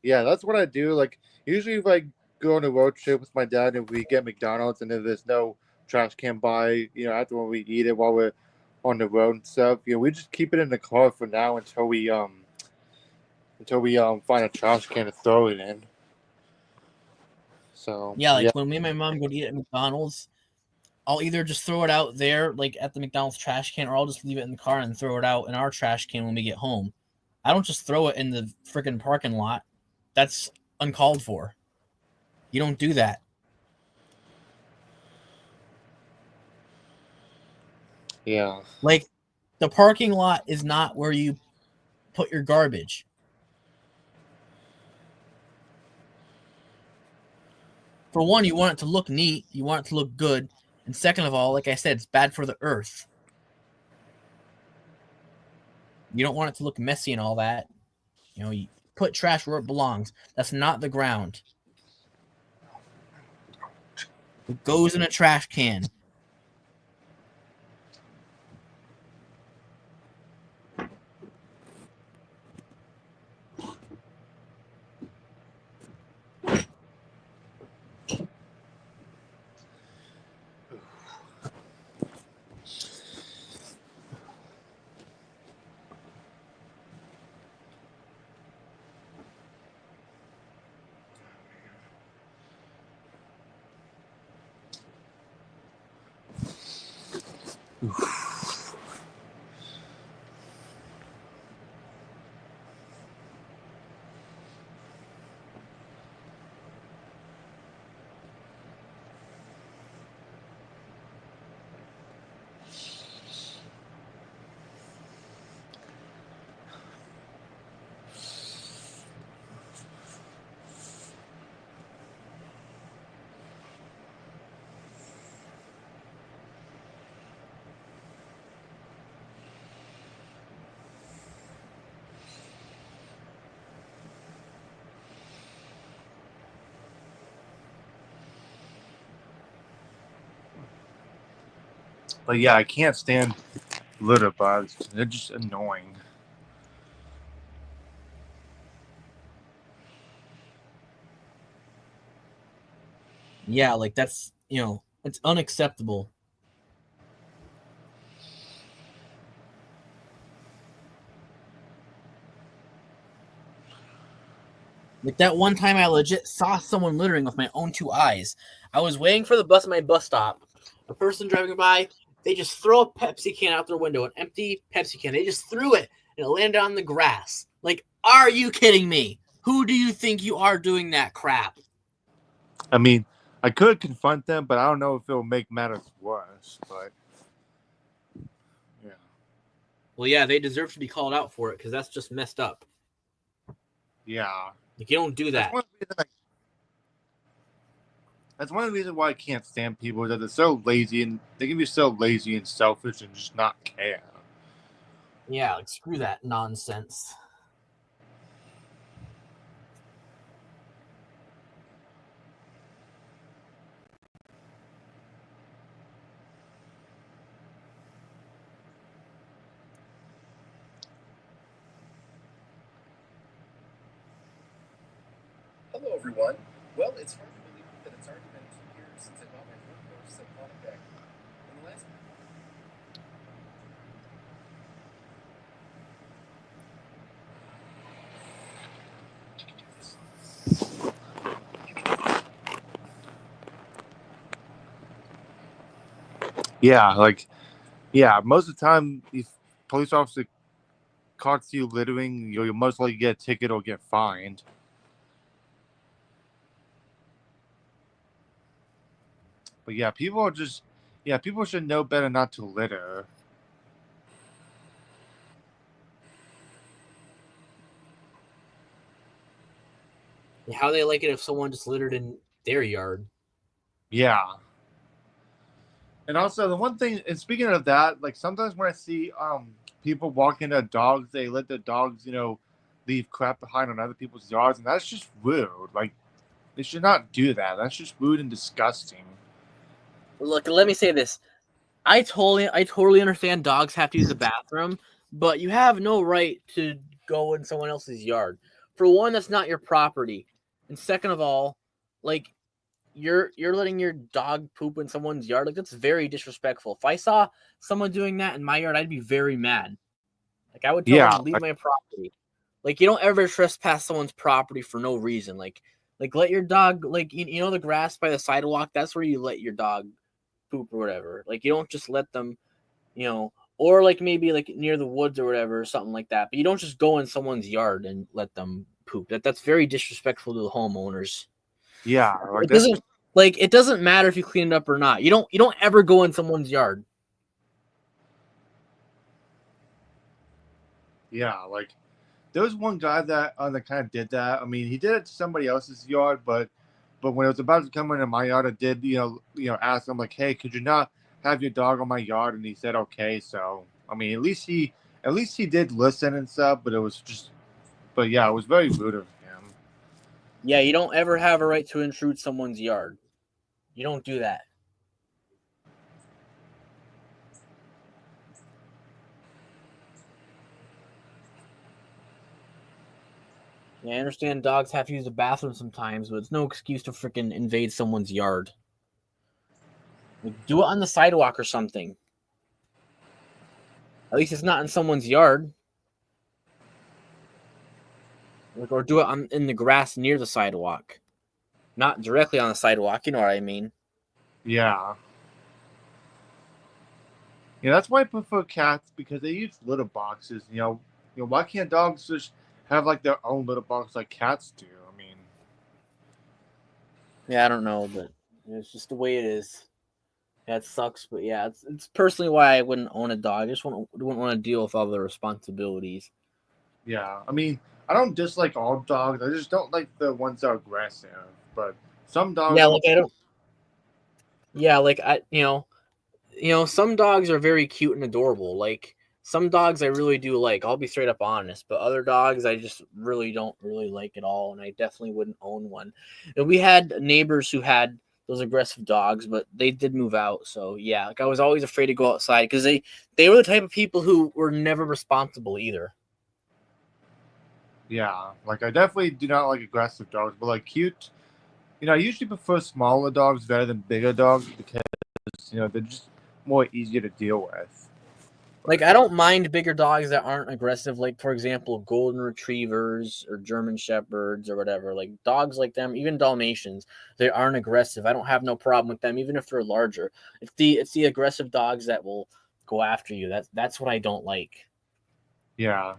yeah, that's what I do. Like usually if I go on a road trip with my dad and we get McDonald's and then there's no trash can by, after when we eat it while we're on the road and stuff, we just keep it in the car for now until we find a trash can to throw it in. So Yeah, like when me and my mom go to eat at McDonald's, I'll either just throw it out there, like at the McDonald's trash can, or I'll just leave it in the car and throw it out in our trash can when we get home. I don't just throw it in the freaking parking lot. That's uncalled for. You don't do that. yeah, Like, the parking lot is not where you put your garbage. For one, you want it to look neat, you want it to look good, and second of all, like I said, it's bad for the earth. You don't want it to look messy and all that. You put trash where it belongs. That's not the ground. It goes in a trash can. but yeah, I can't stand litter bugs. They're just annoying. Yeah, like that's, it's unacceptable. Like that one time I legit saw someone littering with my own two eyes. I was waiting for the bus at my bus stop. A person driving by, they just throw a Pepsi can out their window, an empty Pepsi can. They just threw it and it landed on the grass. Like, are you kidding me? Who do you think you are doing that crap? I mean, I could confront them, but I don't know if it'll make matters worse. But yeah, Well, yeah, they deserve to be called out for it because that's just messed up. yeah. Like, you don't do that. That's one of the reasons why I can't stand people is that they're so lazy and they can be so lazy and selfish and just not care. Yeah, like screw that nonsense. Hello, everyone. Well, it's hard to believe that it's already been 2 years since I bought my first Symphonic deck. In the last Yeah, most of the time, if police officer caught you littering, you'll most likely get a ticket or get fined. But yeah, people should know better not to litter. How they like it if someone just littered in their yard? Yeah. And also the one thing, and speaking of that, like sometimes when I see people walking their dogs, they let their dogs, leave crap behind on other people's yards, and that's just rude. Like they should not do that. That's just rude and disgusting. Look, let me say this. I totally understand dogs have to use the bathroom, but you have no right to go in someone else's yard. For one, that's not your property. And second of all, like you're letting your dog poop in someone's yard. Like that's very disrespectful. If I saw someone doing that in my yard, I'd be very mad. Like I would tell them Yeah, to leave my property. Like you don't ever trespass someone's property for no reason. Like Like let your dog you know the grass by the sidewalk. That's where you let your dog poop or whatever. Like you don't just let them, or like maybe like near the woods or whatever, or something like that. But you don't just go in someone's yard and let them poop. That's very disrespectful to the homeowners. Yeah, like It that's doesn't just like it doesn't matter if you clean it up or not. You don't ever go in someone's yard. yeah, like there was one guy that kind of did that. I mean, he did it to somebody else's yard, but when it was about to come into my yard, I did ask him like, hey, could you not have your dog on my yard? And he said okay. So I mean, at least he did listen and stuff. But yeah, it was very rude of him. Yeah, you don't ever have a right to intrude someone's yard. You don't do that. Yeah, I understand dogs have to use the bathroom sometimes, but it's no excuse to freaking invade someone's yard. Like, do it on the sidewalk or something. At least it's not in someone's yard. Like, or do it in the grass near the sidewalk, not directly on the sidewalk. You know what I mean? Yeah. Yeah, that's why I prefer cats because they use litter boxes. Why can't dogs just have like their own litter box like cats do? I mean, Yeah, I don't know, but it's just the way it is. Yeah, it sucks, but yeah, it's personally why I wouldn't own a dog. I just wouldn't want to deal with all the responsibilities. yeah. I mean, I don't dislike all dogs. I just don't like the ones that are aggressive. But some dogs Yeah, are. like I don't. Yeah, like some dogs are very cute and adorable. Like some dogs I really do like. I'll be straight up honest, but other dogs I just really don't really like at all, and I definitely wouldn't own one. And we had neighbors who had those aggressive dogs, but they did move out. So yeah, like I was always afraid to go outside because they were the type of people who were never responsible either. Yeah, like I definitely do not like aggressive dogs, but like cute. I usually prefer smaller dogs better than bigger dogs because they're just more easier to deal with. Like I don't mind bigger dogs that aren't aggressive, like for example, golden retrievers or German shepherds or whatever. Like dogs like them, even Dalmatians, they aren't aggressive. I don't have no problem with them, even if they're larger. It's the aggressive dogs that will go after you. That's what I don't like. Yeah,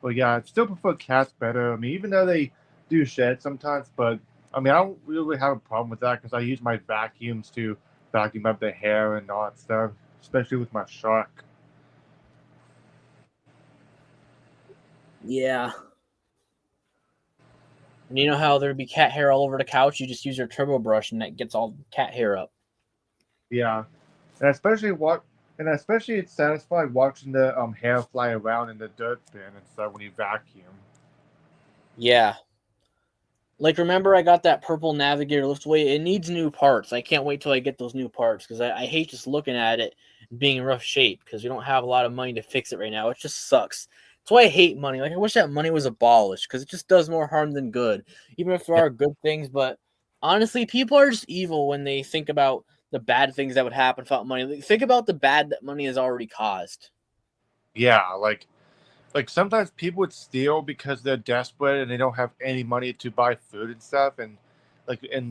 but yeah, I still prefer cats better. I mean, even though they do shed sometimes, but I mean, I don't really have a problem with that because I use my vacuums to vacuum up the hair and all that stuff, especially with my shark. Yeah. And you know how there'd be cat hair all over the couch? You just use your turbo brush and that gets all cat hair up. Yeah, and especially it's satisfying watching the hair fly around in the dirt bin and stuff when you vacuum. Yeah. Like, remember I got that purple Navigator liftway? It needs new parts. I can't wait till I get those new parts because I hate just looking at it being in rough shape because we don't have a lot of money to fix it right now. It just sucks. That's why I hate money. Like, I wish that money was abolished because it just does more harm than good, even if there Yeah, are good things. But honestly, people are just evil when they think about the bad things that would happen without money. Like, think about the bad that money has already caused. yeah, like sometimes people would steal because they're desperate and they don't have any money to buy food and stuff, and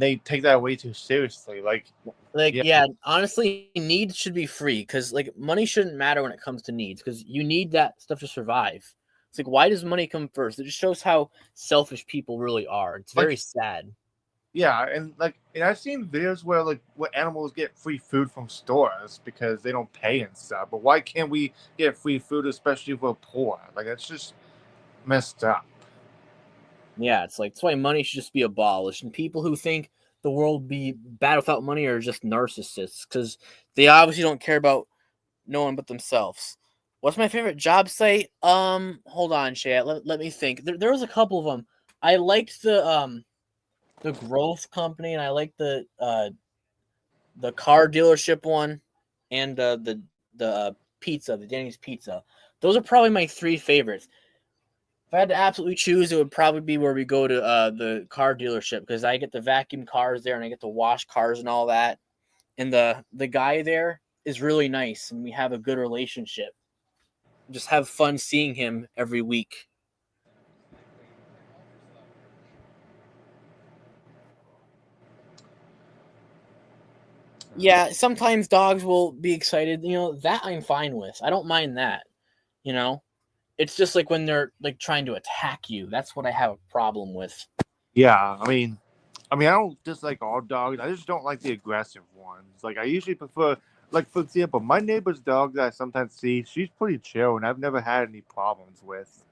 they take that way too seriously. Like, Like, yeah, yeah, honestly, needs should be free because, like, money shouldn't matter when it comes to needs because you need that stuff to survive. It's like, why does money come first? It just shows how selfish people really are. It's very like sad. yeah, and I've seen videos where animals get free food from stores because they don't pay and stuff. But why can't we get free food, especially if we're poor? Like that's just messed up. Yeah, it's like, that's why money should just be abolished. And people who think the world would be bad without money are just narcissists because they obviously don't care about no one but themselves. What's my favorite job site? Hold on, Shay. Let me think. There was a couple of them. I liked the growth company, and I like the car dealership one, and the pizza, the Denny's pizza. Those are probably my three favorites. If I had to absolutely choose, it would probably be where we go to the car dealership because I get to vacuum cars there and I get to wash cars and all that. And the guy there is really nice, and we have a good relationship. Just have fun seeing him every week. Yeah, sometimes dogs will be excited. That I'm fine with. I don't mind that. You know, it's just like when they're like trying to attack you. That's what I have a problem with. Yeah, I don't dislike all dogs. I just don't like the aggressive ones. Like I usually prefer, like for example, my neighbor's dog that I sometimes see. She's pretty chill, and I've never had any problems with.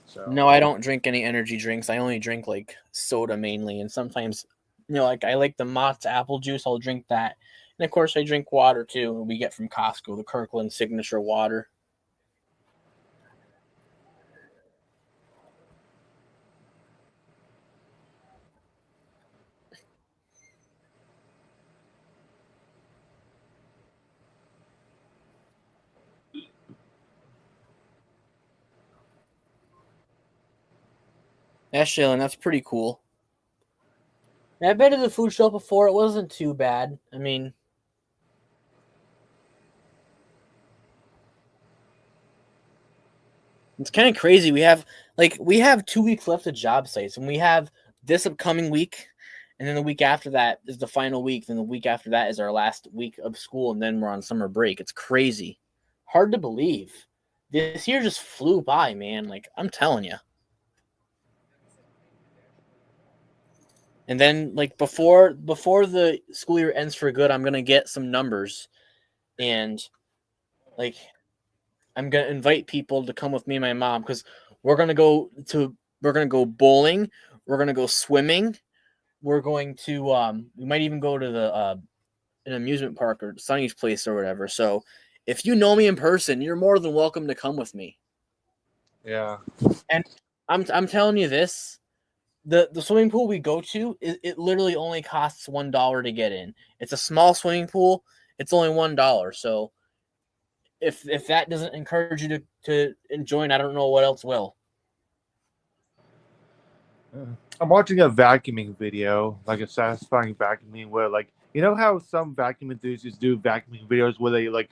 So No, I don't drink any energy drinks. I only drink like soda mainly, and sometimes, like I like the Mott's apple juice. I'll drink that, and of course I drink water too. We get from Costco the Kirkland Signature water. That's chilling. That's pretty cool. I've been to the food show before. It wasn't too bad. I mean, it's kind of crazy. We have 2 weeks left of job sites, and we have this upcoming week, and then the week after that is the final week. Then the week after that is our last week of school, and then we're on summer break. It's crazy, hard to believe. This year just flew by, man. Like I'm telling you. And then like before the school year ends for good, I'm gonna get some numbers, and like I'm gonna invite people to come with me and my mom because we're gonna go bowling, we're gonna go swimming, we're going to we might even go to the an amusement park or Sunny's place or whatever. So if you know me in person, you're more than welcome to come with me. yeah, And I'm telling you this, the swimming pool we go to, it literally only costs $1 to get in. It's a small swimming pool. It's only $1. So if that doesn't encourage you to join, I don't know what else will. I'm watching a vacuuming video, like a satisfying vacuuming, where like you know how some vacuum enthusiasts do vacuuming videos where they like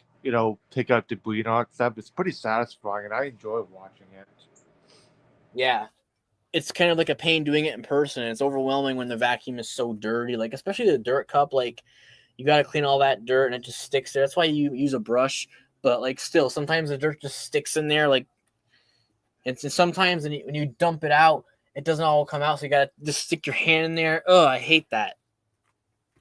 take out debris and all that stuff. It's pretty satisfying, and I enjoy watching it. Yeah. It's kind of like a pain doing it in person. It's overwhelming when the vacuum is so dirty, like especially the dirt cup. Like you got to clean all that dirt and it just sticks there. That's why you use a brush. But like still, sometimes the dirt just sticks in there. Like it's sometimes when you dump it out, it doesn't all come out. So you got to just stick your hand in there. Oh, I hate that.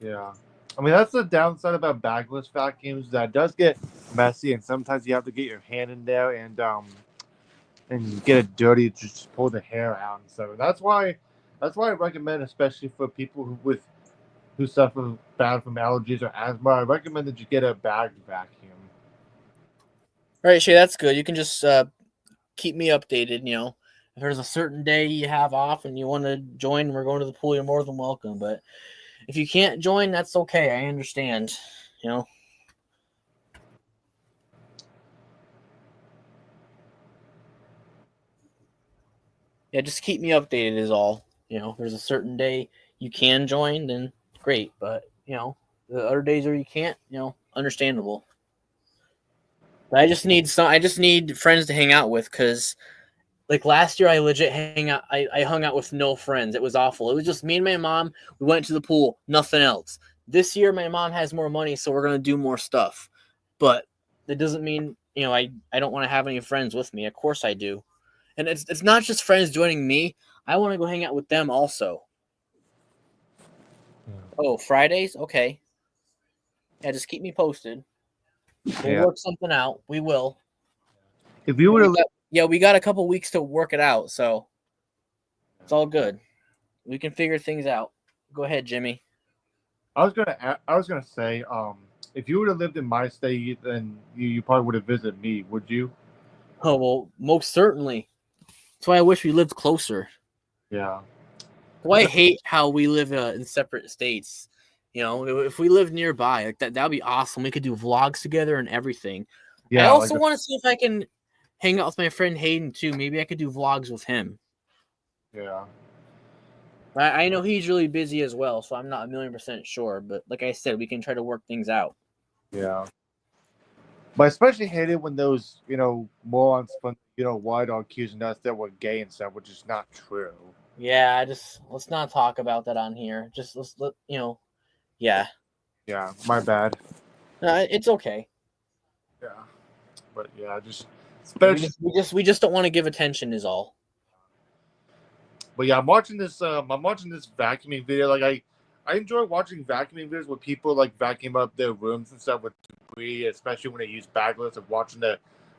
Yeah. I mean, that's the downside about bagless vacuums. That it does get messy, and sometimes you have to get your hand in there and get it dirty to just pull the hair out and stuff. That's why I recommend, especially for people who suffer bad from allergies or asthma, I recommend that you get a bagged vacuum. All right, Shay, that's good. You can just keep me updated. If there's a certain day you have off and you want to join, we're going to the pool. You're more than welcome. But if you can't join, that's okay. I understand. You know. Yeah, just keep me updated is all. If there's a certain day you can join, then great. But the other days where you can't, understandable. But I just need friends to hang out with because like last year I legit I hung out with no friends. It was awful. It was just me and my mom. We went to the pool, nothing else. This year my mom has more money, so we're gonna do more stuff. But that doesn't mean, I don't want to have any friends with me. Of course I do. And it's not just friends joining me. I want to go hang out with them also. Oh, Fridays? Okay. Yeah, just keep me posted. We'll Yeah. work something out. We will. If you were to We got a couple weeks to work it out, so it's all good. We can figure things out. Go ahead, Jimmy. I was gonna say, if you would have lived in my state, then you probably would have visited me. Would you? Oh, well, most certainly. That's why I wish we lived closer. Yeah. Well, I hate how we live in separate states. If we lived nearby, like that'd be awesome. We could do vlogs together and everything. I Yeah. also want to see if I can hang out with my friend Hayden too. Maybe I could do vlogs with him. Yeah. I know he's really busy as well, so I'm not 1,000,000% sure. But like I said, we can try to work things out. Yeah. But I especially hate it when those, morons from, White are accusing us that we're gay and stuff, which is not true. Yeah, let's not talk about that on here. Yeah. Yeah, my bad. It's okay. Yeah, but yeah, just We especially. we just don't want to give attention is all. But yeah, I'm watching this. I'm watching this vacuuming video. Like I enjoy watching vacuuming videos where people like vacuum up their rooms and stuff with debris, especially when they use bagless and watching the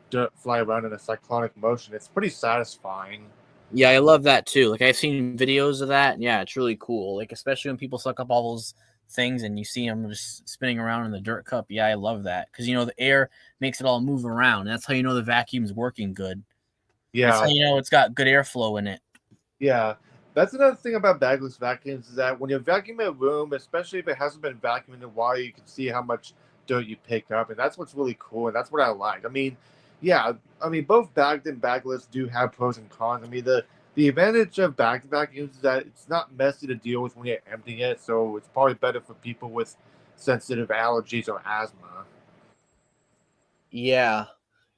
dirt fly around in a cyclonic motion. It's pretty satisfying. Yeah, I love that too. Like I've seen videos of that. And yeah, it's really cool. Like especially when people suck up all those things and you see them just spinning around in the dirt cup. Yeah, I love that because you know the air makes it all move around. That's how you know the vacuum's working good. That's how Yeah, you know it's got good airflow in it. yeah. That's another thing about bagless vacuums is that when you're vacuuming a room, especially if it hasn't been vacuumed in a while, you can see how much dirt you pick up, and that's what's really cool, and that's what I like. I mean, yeah, I mean both bagged and bagless do have pros and cons. I mean the advantage of bagged vacuums is that it's not messy to deal with when you're emptying it, so it's probably better for people with sensitive allergies or asthma. Yeah,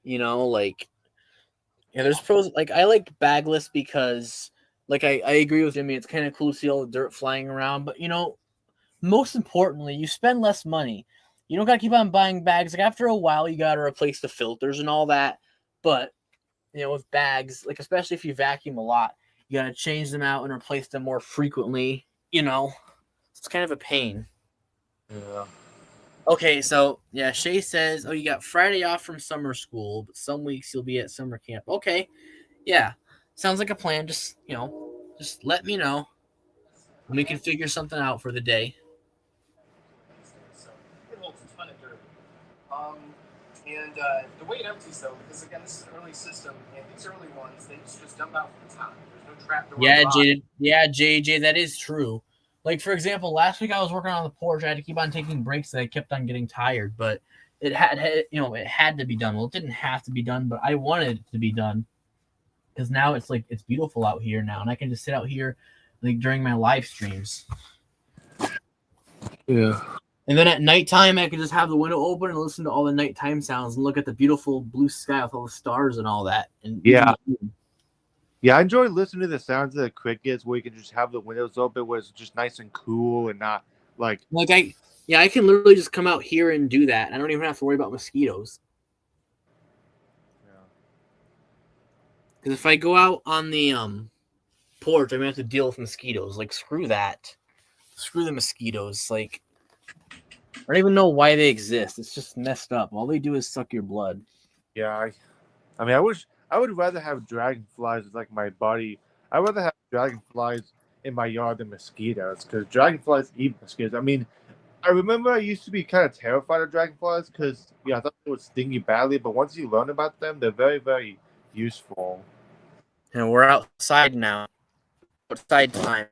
you know, like yeah, there's pros. Like I like bagless because, like I agree with Jimmy. It's kind of cool to see all the dirt flying around. But you know, most importantly, you spend less money. You don't got to keep on buying bags. Like after a while, you got to replace the filters and all that. But you know, with bags, like especially if you vacuum a lot, you got to change them out and replace them more frequently. You know, it's kind of a pain. Yeah. Okay, so yeah, Shay says, "Oh, you got Friday off from summer school, but some weeks you'll be at summer camp." Okay, yeah, sounds like a plan. Just just let me know and we can figure something out for the day. So it holds a ton of dirt. Um, and the way it empties, though, because again, this is an early system, and these early ones, they just dump out from the top. There's no trap door. Yeah, JJ, that is true. Like for example, last week I was working on the porch. I had to keep on taking breaks, and I kept on getting tired. But it had to be done. Well, it didn't have to be done, but I wanted it to be done because now it's like it's beautiful out here now, and I can just sit out here like during my live streams. Yeah. And then at nighttime, I could just have the window open and listen to all the nighttime sounds and look at the beautiful blue sky with all the stars and all that. And Yeah. Yeah, I enjoy listening to the sounds of the crickets where you can just have the windows open where it's just nice and cool and not like I can literally just come out here and do that. I don't even have to worry about mosquitoes. Because if I go out on the porch, I'm gonna have to deal with mosquitoes. Like screw that. Screw the mosquitoes. Like I don't even know why they exist. It's just messed up. All they do is suck your blood. yeah. I mean, I would rather have dragonflies as like my buddy. I'd rather have dragonflies in my yard than mosquitoes because dragonflies eat mosquitoes. I mean, I remember I used to be kind of terrified of dragonflies because I thought they would sting you badly. But once you learn about them, they're very very useful. And we're outside now. Outside time.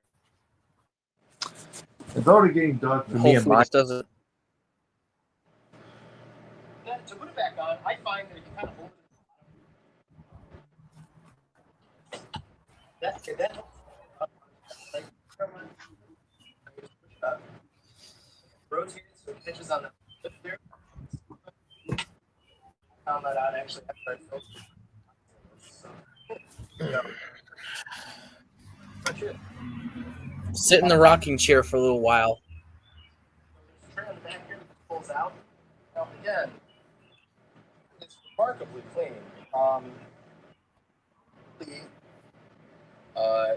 It's already getting dark for me and Hopefully my. this doesn't. Then, to put it back on, I find that if you kind of hold it, that helps. Like, rotate it so it catches on the lip there. Found that out actually after I filtered. So, pretty much it. Sit in the rocking chair for a little while. There's a tray on the back here that pulls out. Now again, it's remarkably clean.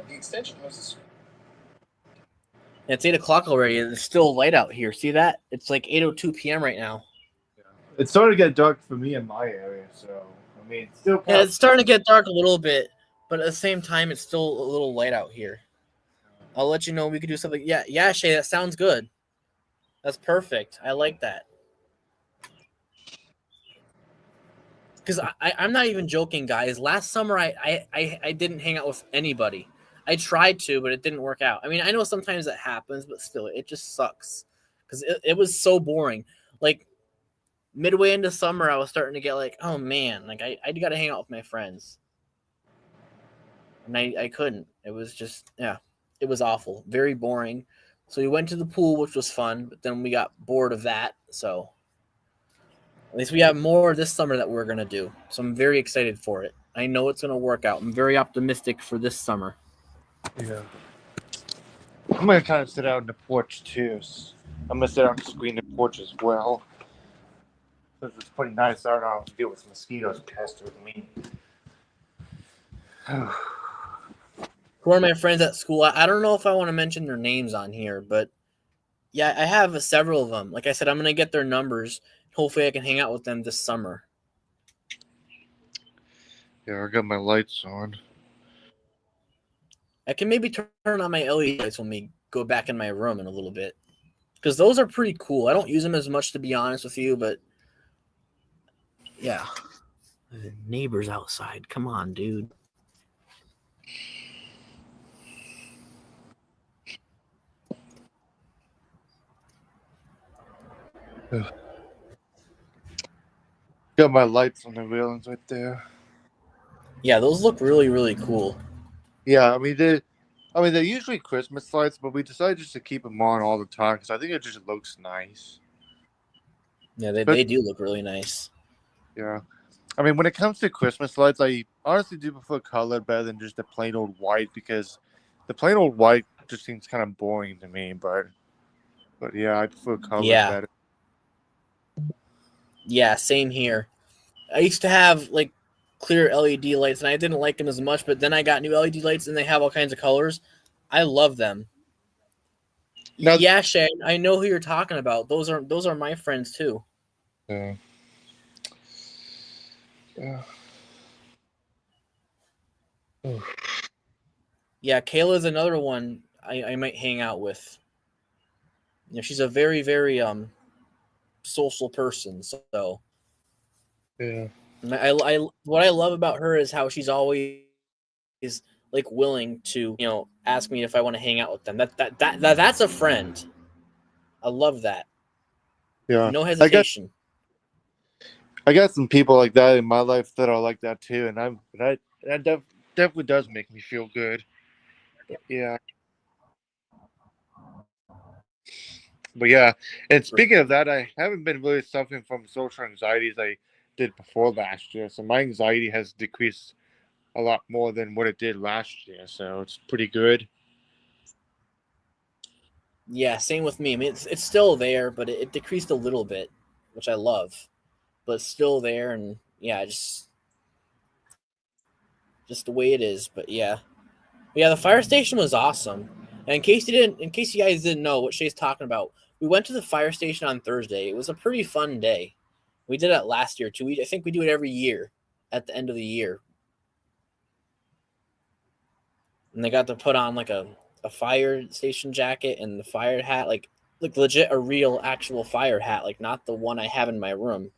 The extension hose is It's 8 o'clock already, and it's still light out here. See that? It's like 8:02 p.m. right now. It's starting to get dark for me in my area, so I mean, it's still. Yeah, it's starting to get dark a little bit, but at the same time, it's still a little light out here. I'll let you know we could do something. Yeah, Shay, that sounds good. That's perfect. I like that. Because I'm not even joking, guys. Last summer, I didn't hang out with anybody. I tried to, but it didn't work out. I mean, I know sometimes that happens, but still, it just sucks. Because it was so boring. Like, midway into summer, I was starting to get like, oh, man. Like, I got to hang out with my friends. And I couldn't. It was just, yeah. It was awful. Very boring. So we went to the pool, which was fun. But then we got bored of that. So at least we have more this summer that we're going to do. So I'm very excited for it. I know it's going to work out. I'm very optimistic for this summer. Yeah. I'm gonna kind of sit out on the porch too. I'm gonna sit on the screen and porch as well. Since it's pretty nice, I don't have to deal with mosquitoes pestering me. Who are my friends at school? I don't know if I want to mention their names on here, but yeah, I have several of them. Like I said, I'm gonna get their numbers. Hopefully, I can hang out with them this summer. Yeah, I got my lights on. I can maybe turn on my LED lights when we go back in my room in a little bit, because those are pretty cool. I don't use them as much, to be honest with you, but yeah. The neighbors outside. Come on, dude. Got my lights on the railings right there. Yeah, those look really, really cool. Yeah, I mean they're usually Christmas lights, but we decided just to keep them on all the time because I think it just looks nice. Yeah, they do look really nice. Yeah, I mean when it comes to Christmas lights, I honestly do prefer color better than just the plain old white because the plain old white just seems kind of boring to me. But yeah, I prefer color better. Yeah, same here. I used to have like clear LED lights, and I didn't like them as much. But then I got new LED lights, and they have all kinds of colors. I love them. Now, yeah, Shay, I know who you're talking about. Those are my friends too. Yeah. Yeah, Kayla's another one I might hang out with. You know, she's a very, very social person. So yeah. I what I love about her is how she's always like willing to, you know, ask me if I want to hang out with them. That's a friend. I love that. Yeah. No hesitation. I got some people like that in my life that are like that too, and that definitely does make me feel good. Yeah. But yeah, and speaking of that, I haven't been really suffering from social anxiety as I did before last year. So my anxiety has decreased a lot more than what it did last year. So it's pretty good. Yeah, same with me. I mean, it's still there, but it decreased a little bit, which I love. But it's still there, and yeah, just the way it is. But yeah, the fire station was awesome. And in case you guys didn't know what Shay's talking about, we went to the fire station on Thursday. It was a pretty fun day. We did it last year too. I think we do it every year at the end of the year. And they got to put on like a fire station jacket and the fire hat, like legit a real actual fire hat, like not the one I have in my room.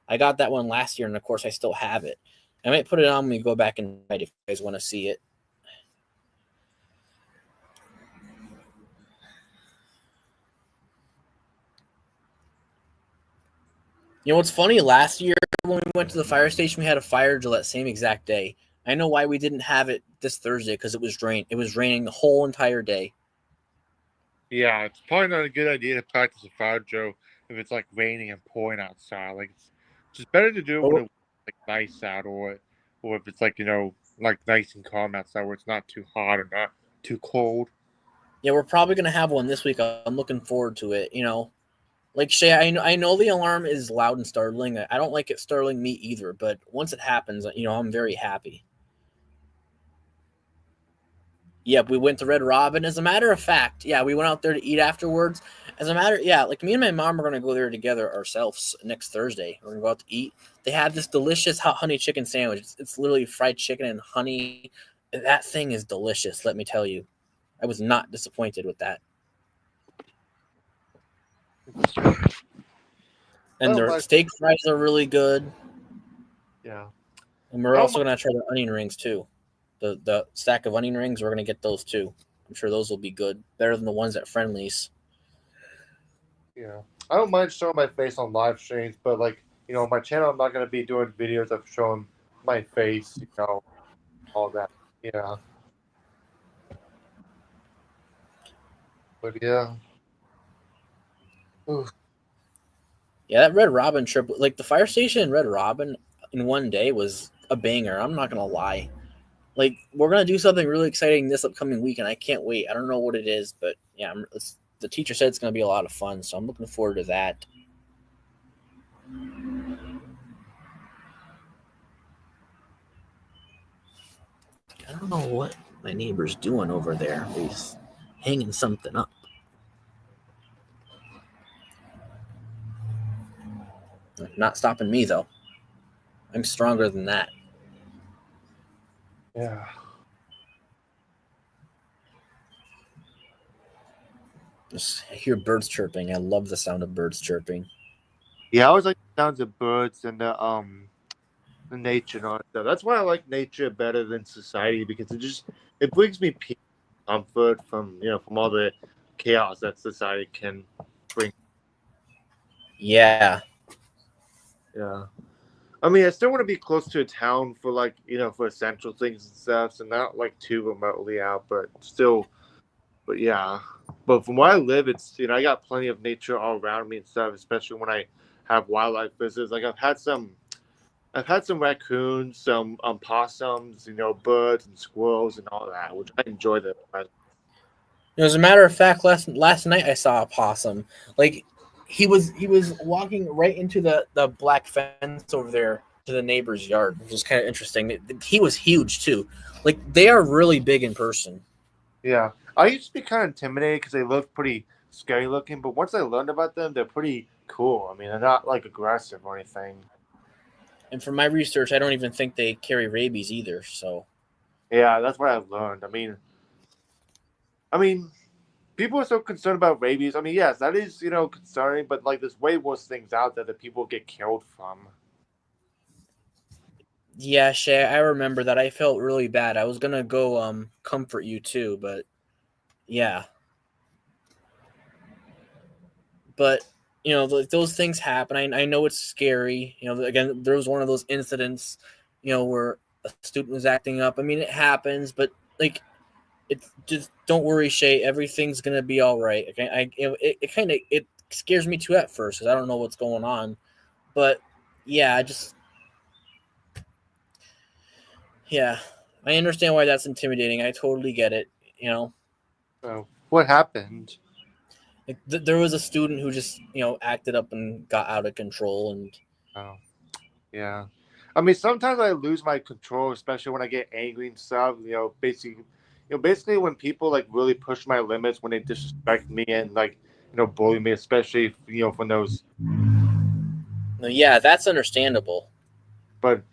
I got that one last year, and of course I still have it. I might put it on when we go back and if you guys want to see it. You know what's funny? Last year when we went to the fire station, we had a fire drill that same exact day. I know why we didn't have it this Thursday, because it was rain. It was raining the whole entire day. Yeah, it's probably not a good idea to practice a fire drill if it's like raining and pouring outside. Like it's just better to do it when it's like nice out, or if it's like like nice and calm outside where it's not too hot or not too cold. Yeah, we're probably gonna have one this week. I'm looking forward to it. You know, like Shay, I know the alarm is loud and startling. I don't like it startling me either. But once it happens, I'm very happy. Yep, we went to Red Robin. As a matter of fact, yeah, we went out there to eat afterwards. Like me and my mom are gonna go there together ourselves next Thursday. We're gonna go out to eat. They have this delicious hot honey chicken sandwich. It's literally fried chicken and honey. That thing is delicious. Let me tell you, I was not disappointed with that. And their steak fries are really good. Yeah, and we're also gonna try the onion rings too. The stack of onion rings, we're going to get those too. I'm sure those will be good. Better than the ones at Friendly's. Yeah. I don't mind showing my face on live streams, but my channel, I'm not going to be doing videos of showing my face, all that. Yeah. But yeah. Oof. Yeah, that Red Robin trip, like the fire station in Red Robin in one day was a banger. I'm not going to lie. Like, we're going to do something really exciting this upcoming week, and I can't wait. I don't know what it is, but yeah, the teacher said it's going to be a lot of fun, so I'm looking forward to that. I don't know what my neighbor's doing over there. He's hanging something up. Not stopping me, though. I'm stronger than that. Yeah. I hear birds chirping. I love the sound of birds chirping. Yeah, I always like the sounds of birds and the nature and all that stuff. That's why I like nature better than society, because it brings me peace, comfort from from all the chaos that society can bring. Yeah. Yeah. I mean, I still want to be close to a town for for essential things and stuff, so not like too remotely out, but still. But yeah, but from where I live, it's I got plenty of nature all around me and stuff, especially when I have wildlife visits. Like I've had some raccoons, some possums, birds and squirrels and all that, which I enjoy that. As a matter of fact, last night I saw a possum. Like he was walking right into the black fence over there to the neighbor's yard, which was kind of interesting. He was huge too. Like they are really big in person. Yeah, I used to be kind of intimidated because they look pretty scary looking, but once I learned about them, they're pretty cool. I mean, they're not like aggressive or anything. And from my research, I don't even think they carry rabies either. So yeah, that's what I learned. I mean, people are so concerned about rabies. I mean, yes, that is concerning, but like there's way worse things out there that people get killed from. yeah, Shay, I remember that. I felt really bad. I was gonna go comfort you too, but yeah. But those things happen. I know it's scary. Again, there was one of those incidents, where a student was acting up. I mean, it happens, but like, it just don't worry, Shay. Everything's gonna be all right. Okay, it kind of it scares me too at first because I don't know what's going on, but yeah, I understand why that's intimidating. I totally get it. So what happened? Like, there was a student who just acted up and got out of control, and Oh, yeah. I mean, sometimes I lose my control, especially when I get angry and stuff. Basically when people like really push my limits, when they disrespect me and like bully me, especially from those. yeah, that's understandable. But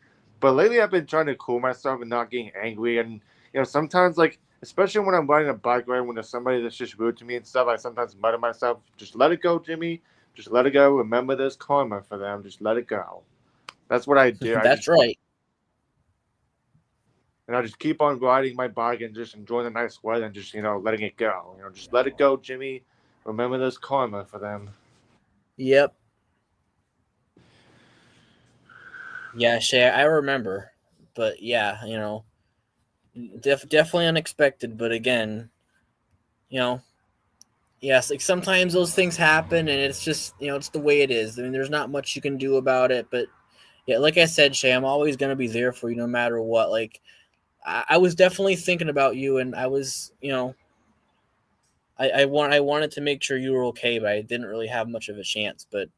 lately I've been trying to cool myself and not getting angry, and sometimes like especially when I'm riding a bike ride, when there's somebody that's just rude to me and stuff, I sometimes mutter myself, just let it go, Jimmy. Just let it go. Remember, there's karma for them. Just let it go. That's what I do. That's right. And I just keep on riding my bike and just enjoying the nice weather and just letting it go. Just let it go, Jimmy. Remember, there's karma for them. Yep. Yeah, Shay, I remember. But yeah, definitely unexpected. But again, yes, like sometimes those things happen, and it's just it's the way it is. I mean, there's not much you can do about it. But yeah, like I said, Shay, I'm always gonna be there for you no matter what. Like I was definitely thinking about you, and I was I wanted to make sure you were okay, but I didn't really have much of a chance. But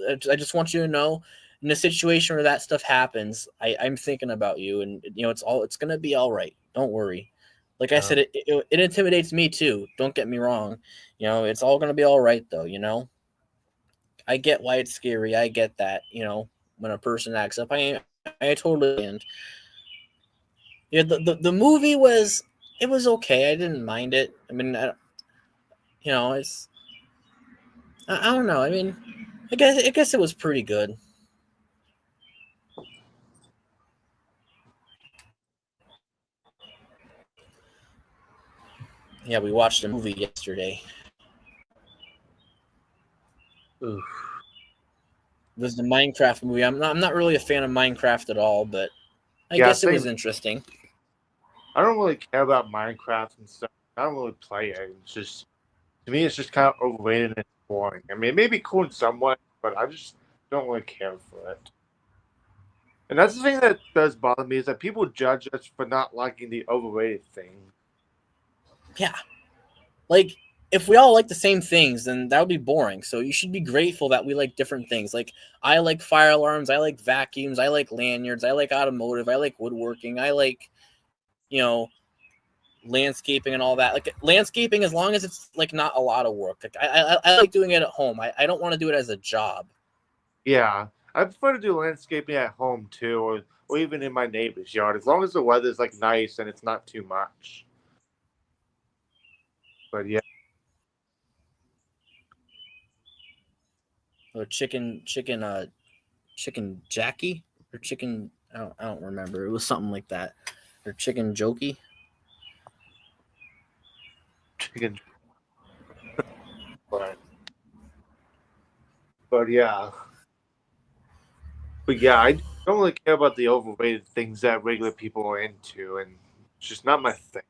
I just want you to know, in a situation where that stuff happens, I'm thinking about you, and it's gonna be all right. Don't worry. Like I said, it intimidates me too. Don't get me wrong. It's all gonna be all right though. I get why it's scary. I get that. When a person acts up, I totally and yeah. The movie was okay. I didn't mind it. I mean, it's I don't know. I mean, I guess it was pretty good. Yeah, we watched a movie yesterday. Oof. It was the Minecraft movie. I'm not really a fan of Minecraft at all, but I Yeah, guess it was same. interesting. I don't really care about Minecraft and stuff. I don't really play it. It's just, to me, it's just kind of overrated and boring. I mean, it may be cool in some way, but I just don't really care for it. And that's the thing that does bother me, is that people judge us for not liking the overrated thing. Yeah, like if we all like the same things, then that would be boring. So you should be grateful that we like different things. Like I like fire alarms, I like vacuums, I like lanyards, I like automotive, I like woodworking, I like, you know, landscaping and all that. Like landscaping, as long as it's like not a lot of work. Like I like doing it at home. I don't want to do it as a job. Yeah, I prefer to do landscaping at home too, or even in my neighbor's yard, as long as the weather's like nice and it's not too much. But yeah, Or chicken Jackie or chicken. I don't remember. It was something like that. Or chicken jokey. chicken. But but yeah, but yeah, I don't really care about the overrated things that regular people are into, and it's just not my thing.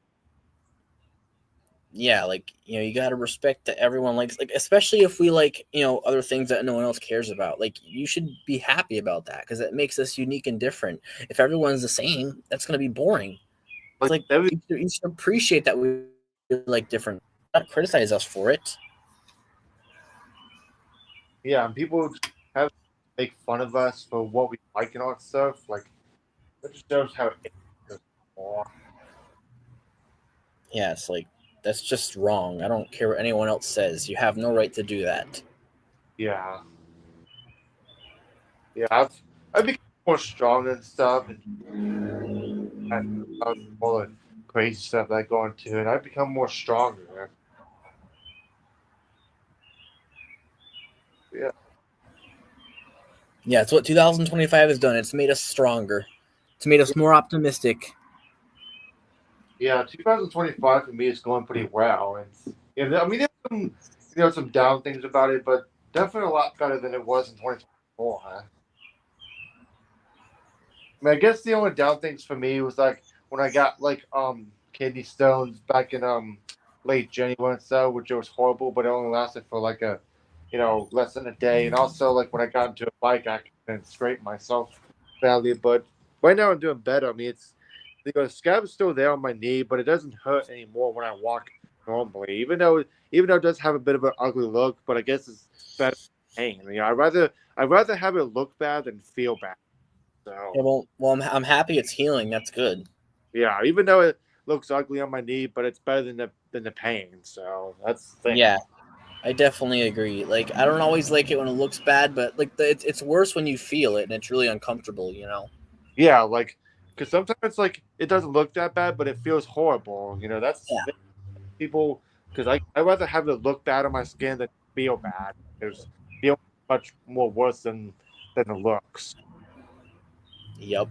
Yeah, like you got to respect that everyone likes, like especially if we like other things that no one else cares about. Like you should be happy about that because it makes us unique and different. If everyone's the same, that's gonna be boring. It's like every you should appreciate that we like different, not criticize us for it. yeah, and people have make fun of us for what we like and all that stuff. Like that just shows how it is. Yeah, it's like that's just wrong. I don't care what anyone else says. You have no right to do that. Yeah, yeah, I've become more strong and stuff, and all the crazy stuff that I go into, and I've become more stronger. Yeah, Yeah, it's what 2025 has done. It's made us stronger. It's made us more optimistic. yeah. 2025 for me is going pretty well, and yeah, I mean, there's some some down things about it, but definitely a lot better than it was in 2024. Huh? I mean, I guess the only down things for me was like when I got like kidney stones back in late January and so, which was horrible, but it only lasted for like a less than a day. And also like when I got into a bike accident and scraped myself badly. But right now I'm doing better. I mean, it's the scab is still there on my knee, but it doesn't hurt anymore when I walk normally. Even though it does have a bit of an ugly look, but I guess it's better than pain. I'd rather have it look bad than feel bad. So. Yeah, well, I'm happy it's healing. That's good. Yeah, even though it looks ugly on my knee, but it's better than the pain. So that's the thing. Yeah, I definitely agree. Like, I don't always like it when it looks bad, but like it's worse when you feel it and it's really uncomfortable. Yeah, like because sometimes like it doesn't look that bad, but it feels horrible. That's Yeah. the thing. People because I rather have it look bad on my skin than feel bad. There's feel much more worse than the looks. Yep.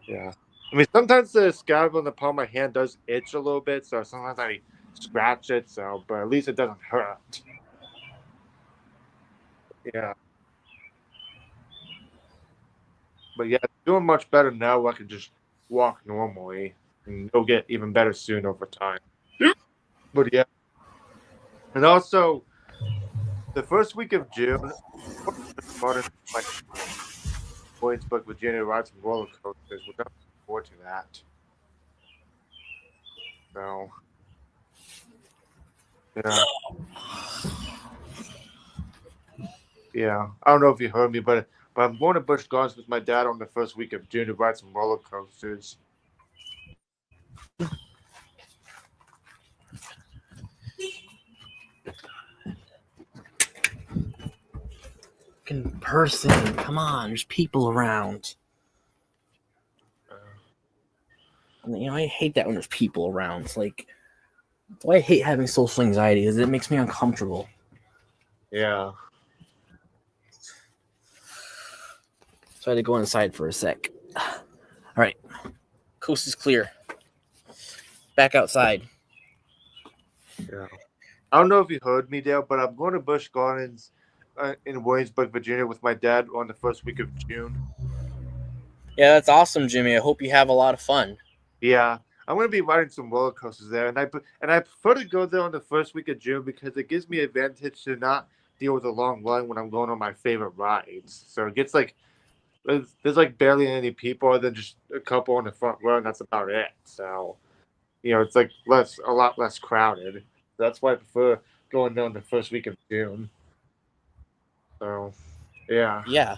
Yeah. I mean, sometimes the scab on the palm of my hand does itch a little bit, so sometimes I scratch it. So, but at least it doesn't hurt. Yeah. But yeah, doing much better now. I can just walk normally, and it'll get even better soon over time. But yeah, and also the first week of June, started my Williamsburg, Virginia, ride some roller coasters. We're looking forward to that. So yeah, yeah. I don't know if you heard me, but I'm going to Busch Gardens with my dad on the first week of June to ride some roller coasters. In person, come on. There's people around. And, I hate that when there's people around. It's like, that's why I hate having social anxiety, is it makes me uncomfortable. Yeah. So I had to go inside for a sec. All right. Coast is clear. Back outside. Yeah. I don't know if you heard me, Dale, but I'm going to Busch Gardens in Williamsburg, Virginia with my dad on the first week of June. Yeah, that's awesome, Jimmy. I hope you have a lot of fun. Yeah. I'm going to be riding some roller coasters there, and I prefer to go there on the first week of June because it gives me advantage to not deal with a long line when I'm going on my favorite rides. So it gets like there's like barely any people other than just a couple on the front row, and that's about it. So it's like a lot less crowded. That's why I prefer going there in the first week of June. So, yeah. Yeah.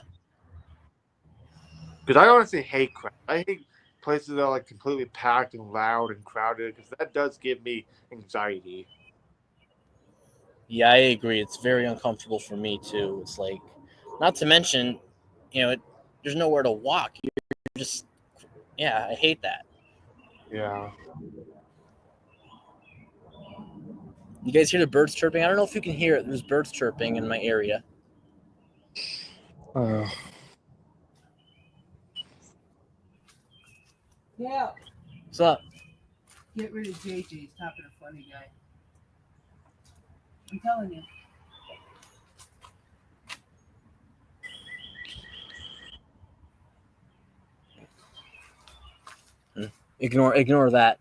Because I honestly hate crowd. I hate places that are like completely packed and loud and crowded because that does give me anxiety. Yeah, I agree. It's very uncomfortable for me too. It's like, not to mention, there's nowhere to walk. You're just, yeah, I hate that. Yeah. You guys hear the birds chirping? I don't know if you can hear it. There's birds chirping in my area. Yeah. What's up? Get rid of JJ. He's talking a funny guy. I'm telling you. Ignore that.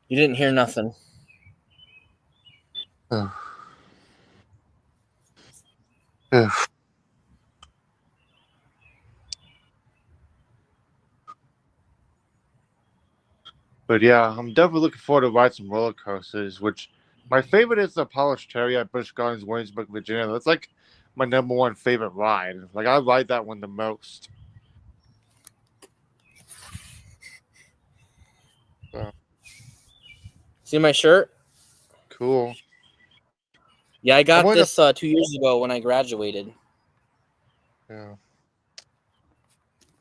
You didn't hear nothing. But yeah, I'm definitely looking forward to ride some roller coasters, which my favorite is the Polished Cherry at Busch Gardens, Williamsburg, Virginia. That's like my number one favorite ride. Like I ride that one the most. So, See my shirt? cool. Yeah, I got I'm this 2 years ago when I graduated. Yeah.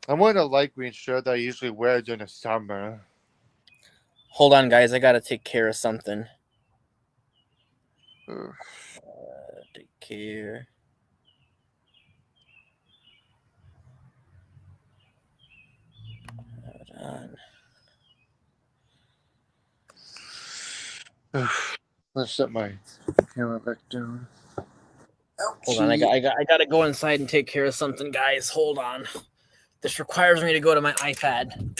I'm wearing a light green shirt that I usually wear during the summer. Hold on, guys. I gotta take care of something. Take care. Hold on. Let's set my camera back down. Hold on. I gotta go inside and take care of something, guys. Hold on. This requires me to go to my iPad.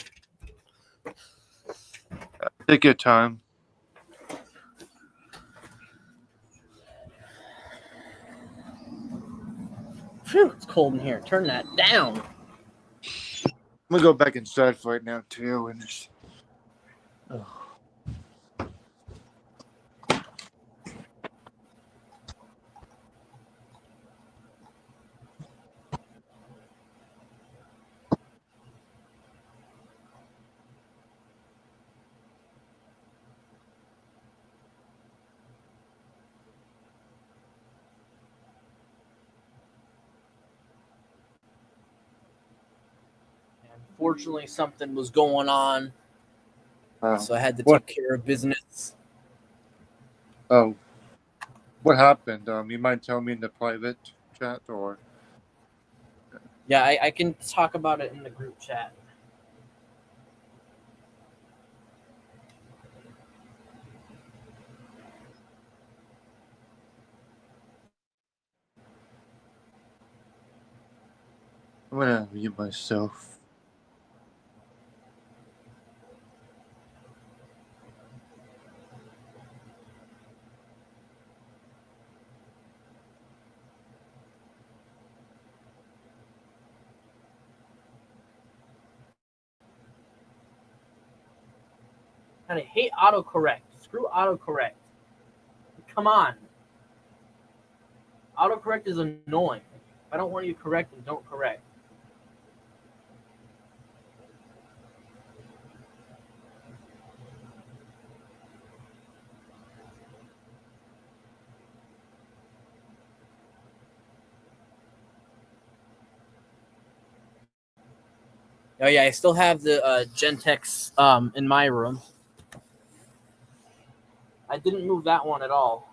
Take your time. Phew, it's cold in here. Turn that down. I'm gonna go back inside for right now too, and just. Unfortunately, something was going on, so I had to What? take care of business. Oh, what happened? You mind telling me in the private chat or? Yeah, I can talk about it in the group chat. I'm gonna mute myself. And I hate autocorrect. Screw autocorrect. Come on. Autocorrect is annoying. If I don't want you to correct, then don't correct. Oh yeah, I still have the Gentex in my room. I didn't move that one at all.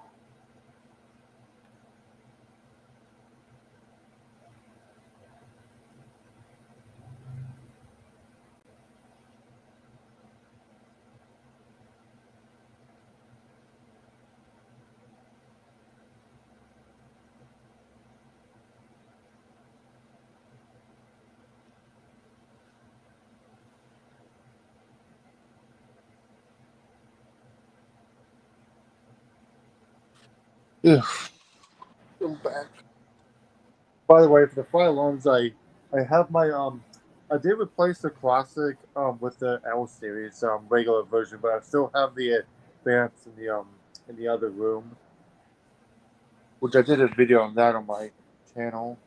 Ugh. I'm back. By the way, for the fire alarms, I have my I did replace the classic with the L series regular version, but I still have the advanced and the in the other room, which I did a video on that on my channel.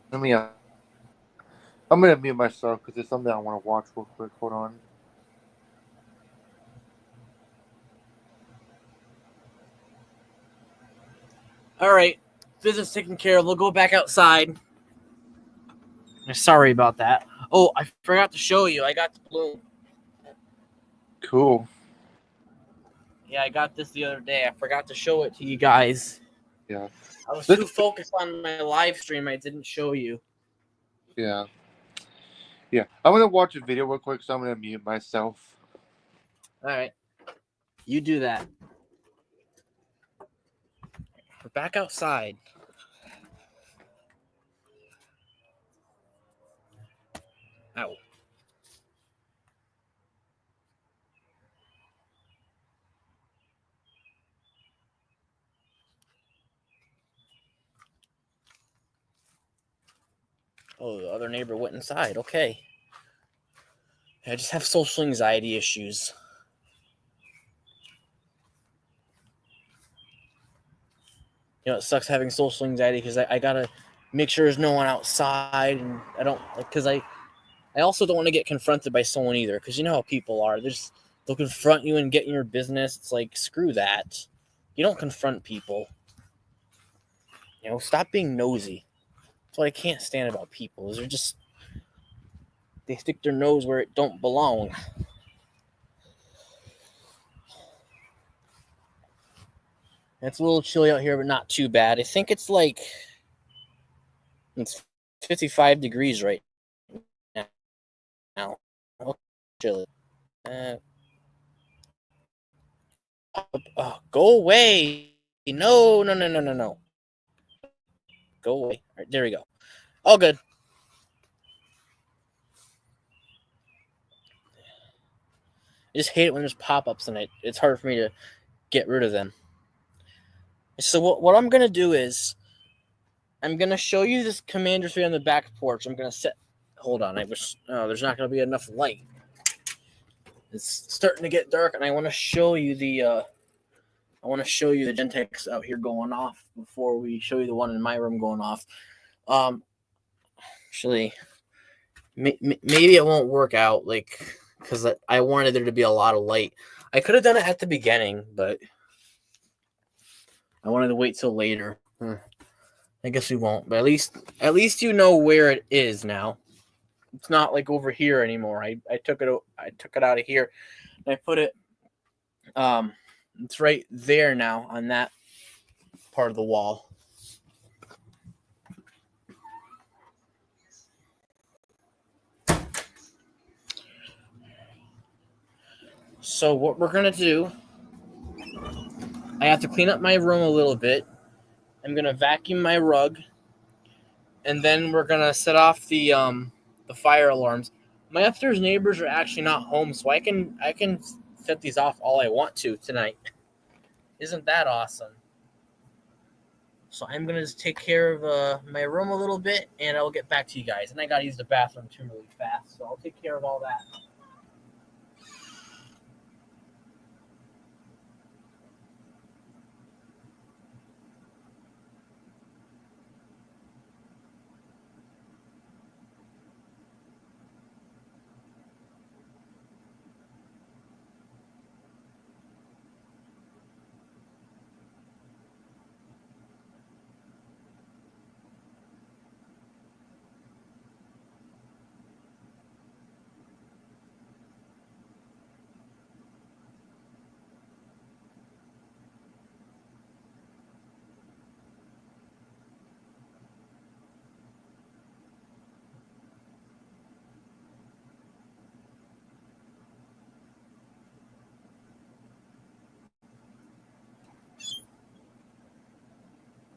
Let me. I'm gonna mute myself because there's something I want to watch real quick. Hold on. All right, business taken care of. We'll go back outside. Sorry about that. Oh, I forgot to show you. I got the balloon. Cool. Yeah, I got this the other day. I forgot to show it to you guys. Yeah. I was too focused on my live stream. I didn't show you. Yeah. Yeah. I'm gonna watch a video real quick, so I'm gonna mute myself. All right, you do that. We're back outside. Ow. Oh, the other neighbor went inside. Okay. I just have social anxiety issues. You know, it sucks having social anxiety because I gotta make sure there's no one outside, and I don't because I also don't want to get confronted by someone either, because you know how people are. They'll confront you and get in your business. It's like, screw that. You don't confront people. You know, stop being nosy. That's what I can't stand about people. Is they stick their nose where it don't belong. It's a little chilly out here, but not too bad. I think it's 55 degrees right now. Oh, chilly. Go away. No. Go away. All right, there we go. All good. I just hate it when there's pop-ups and it's hard for me to get rid of them. So what I'm going to do is I'm going to show you this Commander 3 on the back porch. I'm going to set... Hold on. There's not going to be enough light. It's starting to get dark, and I want to show you the Gentex out here going off before we show you the one in my room going off. Actually, maybe it won't work out, because I wanted there to be a lot of light. I could have done it at the beginning, but I wanted to wait till later. I guess we won't, but at least you know where it is now. It's not like over here anymore. I took it out of here, and I put it. It's right there now on that part of the wall. So what we're gonna do, I have to clean up my room a little bit. I'm gonna vacuum my rug, and then we're gonna set off the fire alarms. My upstairs neighbors are actually not home, so I can set these off all I want to tonight. Isn't that awesome? So I'm gonna just take care of my room a little bit, and I'll get back to you guys. And I gotta use the bathroom too really fast, so I'll take care of all that.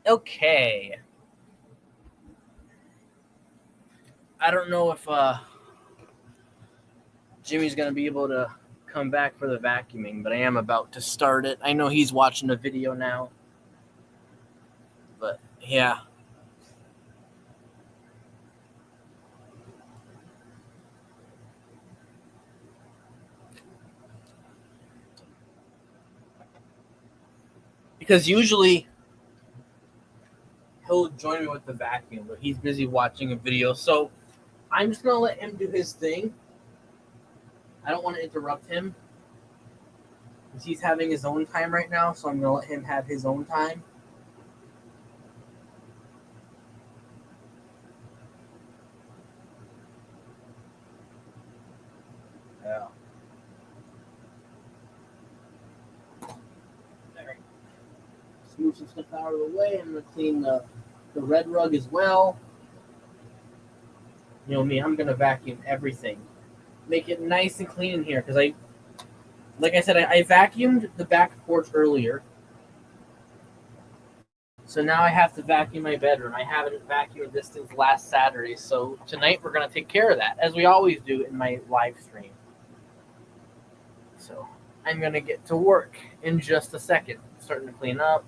Okay. I don't know if Jimmy's gonna be able to come back for the vacuuming, but I am about to start it. I know he's watching the video now. But yeah. Because usually he'll join me with the vacuum, but he's busy watching a video. So I'm just going to let him do his thing. I don't want to interrupt him. Because he's having his own time right now, so I'm going to let him have his own time. Yeah. There. Just move some stuff out of the way. I'm going to clean the red rug as well. You know me, I'm going to vacuum everything. Make it nice and clean in here, because like I said, I vacuumed the back porch earlier. So now I have to vacuum my bedroom. I haven't vacuumed this since last Saturday. So tonight we're going to take care of that, as we always do in my live stream. So I'm going to get to work in just a second. Starting to clean up.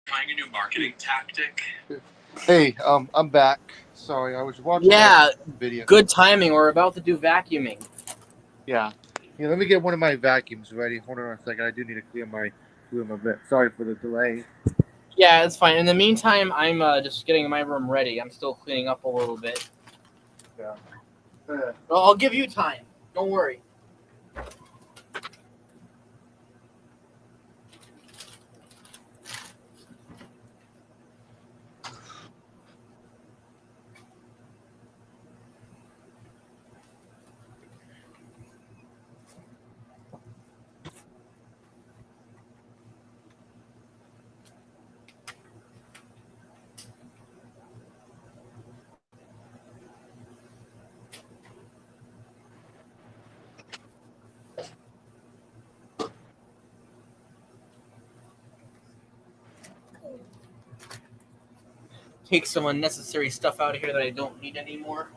Trying a new marketing tactic. Hey, I'm back. Sorry, I was watching Yeah, a video. good timing. We're about to do vacuuming. Yeah. Yeah, let me get one of my vacuums ready. Hold on a second. I do need to clear my bit. Sorry for the delay. Yeah, it's fine. In the meantime, I'm just getting my room ready. I'm still cleaning up a little bit. Yeah. Well, I'll give you time. Don't worry. Take some unnecessary stuff out of here that I don't need anymore.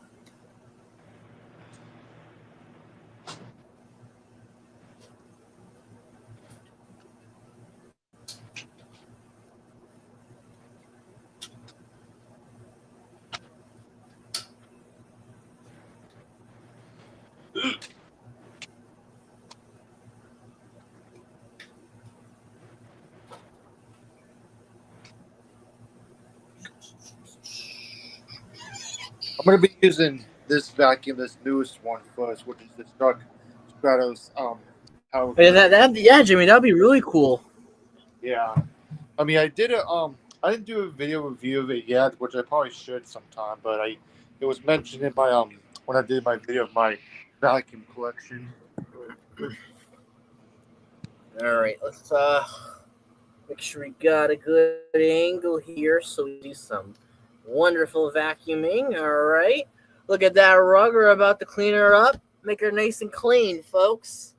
I'm gonna be using this vacuum, this newest one first, which is the Stratos power. Yeah, Jimmy, that'd be really cool. Yeah. I mean, I didn't do a video review of it yet, which I probably should sometime, but it was mentioned in my when I did my video of my vacuum collection. All right, let's make sure we got a good angle here so we do some wonderful vacuuming. All right, look at that rug. We're about to clean her up, make her nice and clean, folks.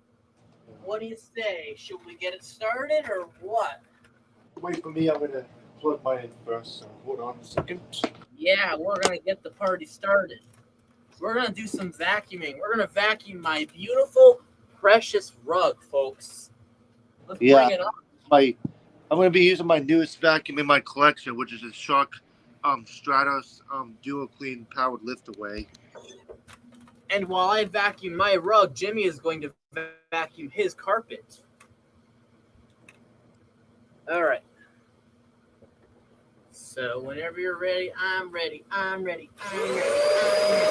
What do you say? Should we get it started or what? Wait for me. I'm gonna plug mine in first. So hold on a second. Yeah, we're gonna get the party started. We're gonna do some vacuuming. We're gonna vacuum my beautiful, precious rug, folks. Let's bring it up. I'm gonna be using my newest vacuum in my collection, which is a Shark Stratos Dual Clean Powered Lift Away. And while I vacuum my rug, Jimmy is going to vacuum his carpet. All right. So whenever you're ready, I'm ready. I'm ready. I'm ready. I'm ready.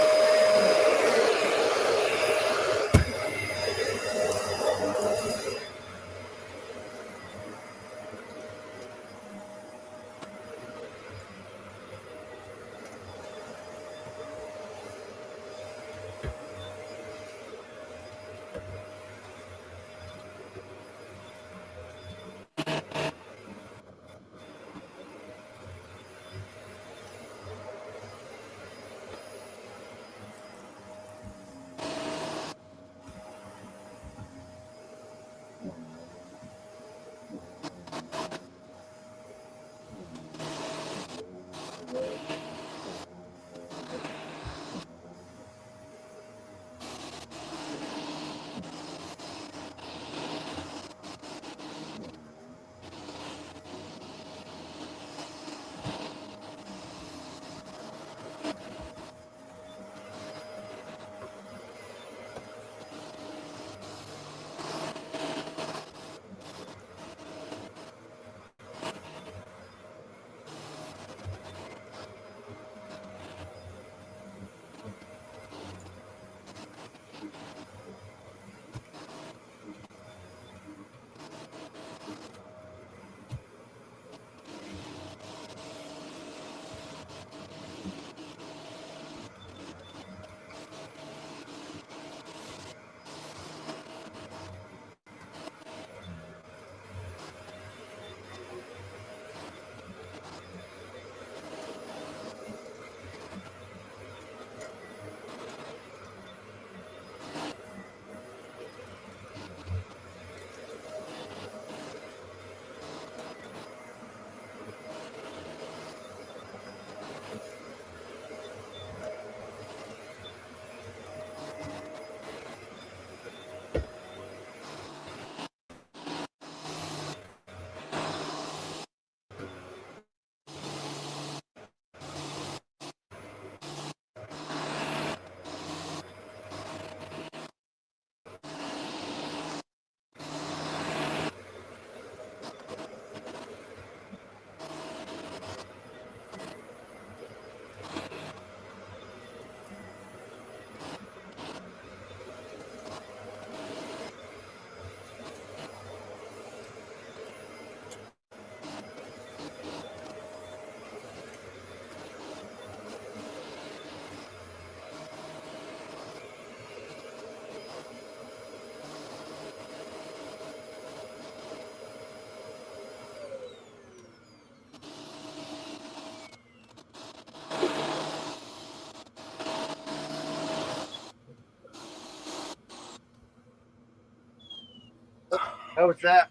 How was that?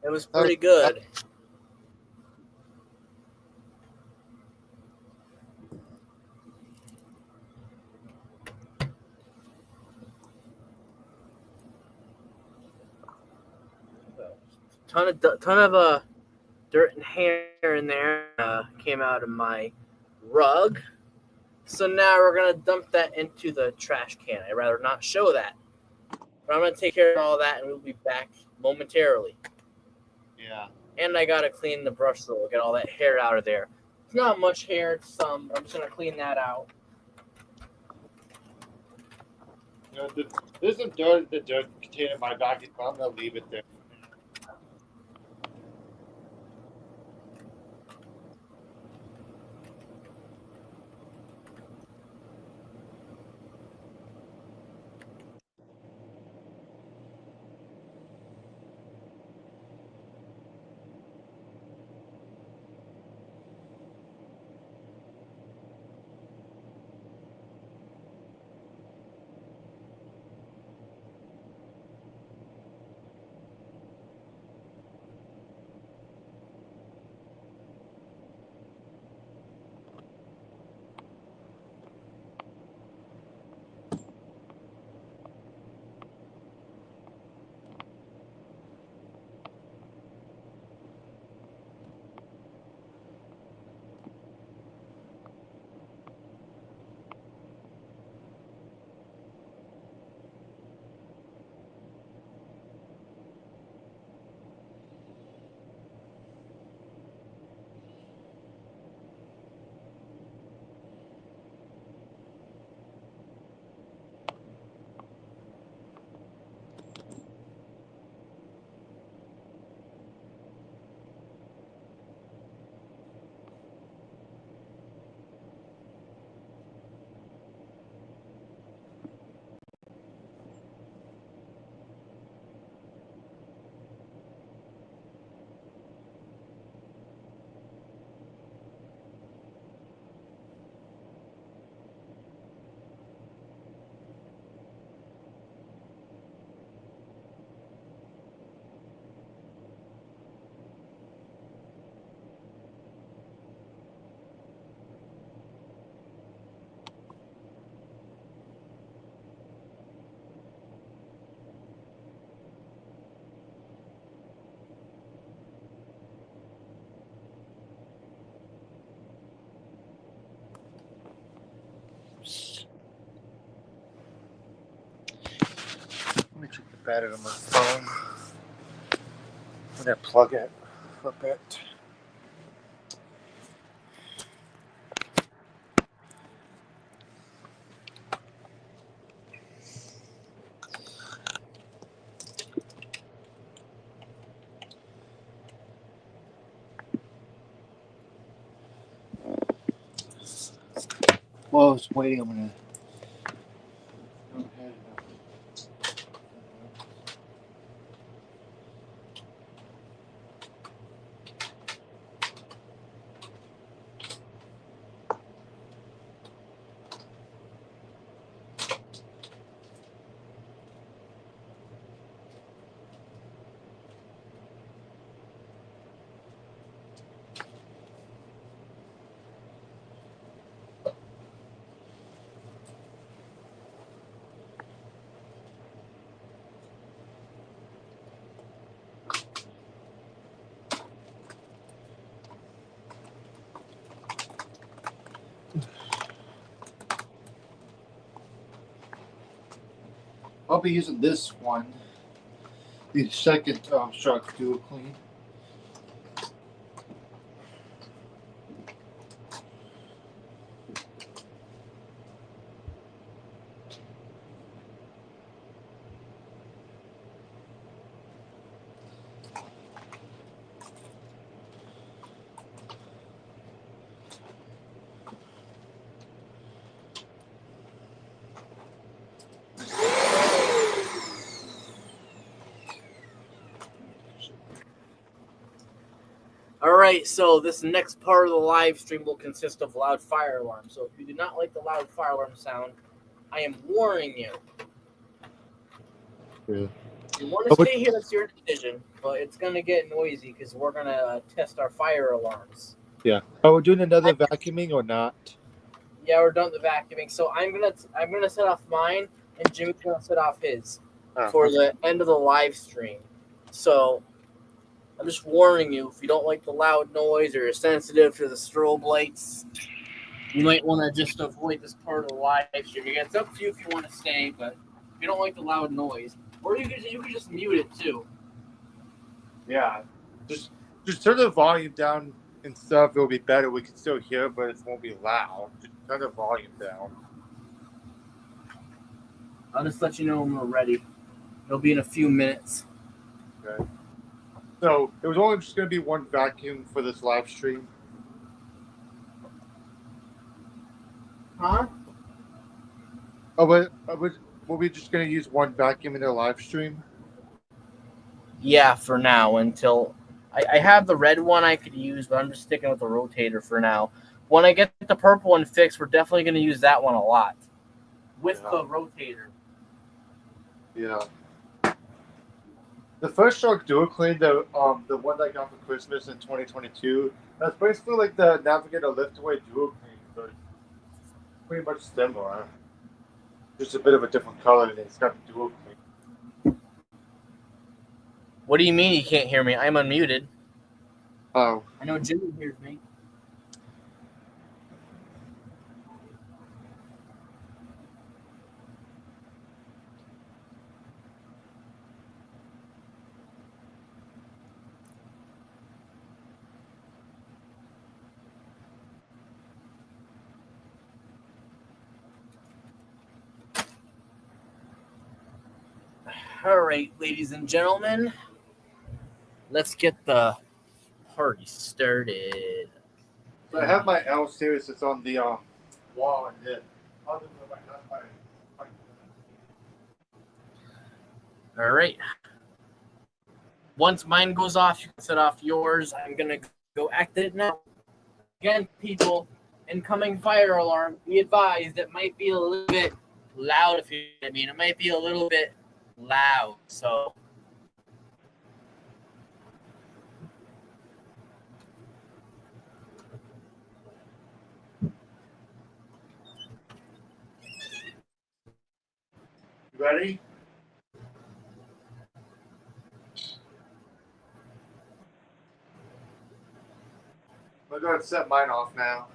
It was pretty good. Ton of dirt and hair in there came out of my rug. So now we're gonna dump that into the trash can. I'd rather not show that, but I'm gonna take care of all that, and we'll be back momentarily. Yeah. And I gotta clean the brush so we'll get all that hair out of there. It's not much hair, it's some, but I'm just gonna clean that out. You know, there's some dirt in the dirt container in my vacuum, but I'm gonna leave it there. battery on my phone. I'm gonna plug it for a bit. While I was waiting, I'm gonna go ahead and I'll be using this one, the second Shark Duo Clean. All right, so this next part of the live stream will consist of loud fire alarms. So if you do not like the loud fire alarm sound, I am warning you. Yeah. If you want to stay here, that's your decision, but it's going to get noisy because we're going to test our fire alarms. Yeah. Are we doing another vacuuming or not? Yeah, we're done with the vacuuming. So I'm gonna set off mine, and Jimmy's gonna set off his for the end of the live stream. So I'm just warning you, if you don't like the loud noise or you're sensitive to the strobe lights, you might want to just avoid this part of the live stream. It's up to you if you want to stay, but if you don't like the loud noise, or you could just mute it too. Yeah. Just turn the volume down and stuff. It'll be better. We can still hear, but it won't be loud. Just turn the volume down. I'll just let you know when we're ready. It'll be in a few minutes. Okay. So it was only just going to be one vacuum for this live stream. Huh? Oh, but were we just going to use one vacuum in the live stream? Yeah, for now, until I have the red one I could use, but I'm just sticking with the rotator for now. When I get the purple one fixed, we're definitely going to use that one a lot with the rotator. Yeah. The first Shark Duo Clean, the one that I got for Christmas in 2022, that's basically like the Navigator Liftaway Duo Clean, so it's pretty much similar. Just a bit of a different color, and it's got the Duo Clean. What do you mean you can't hear me? I'm unmuted. Oh. I know Jimmy hears me. All right, ladies and gentlemen, let's get the party started. So I have my L series. It's on the wall and it. All right. Once mine goes off, you can set off yours. I'm gonna go activate it now. Again, people, incoming fire alarm. Be advised, it might be a little bit loud. It might be a little bit loud. So. Ready? I'm going to set mine off now.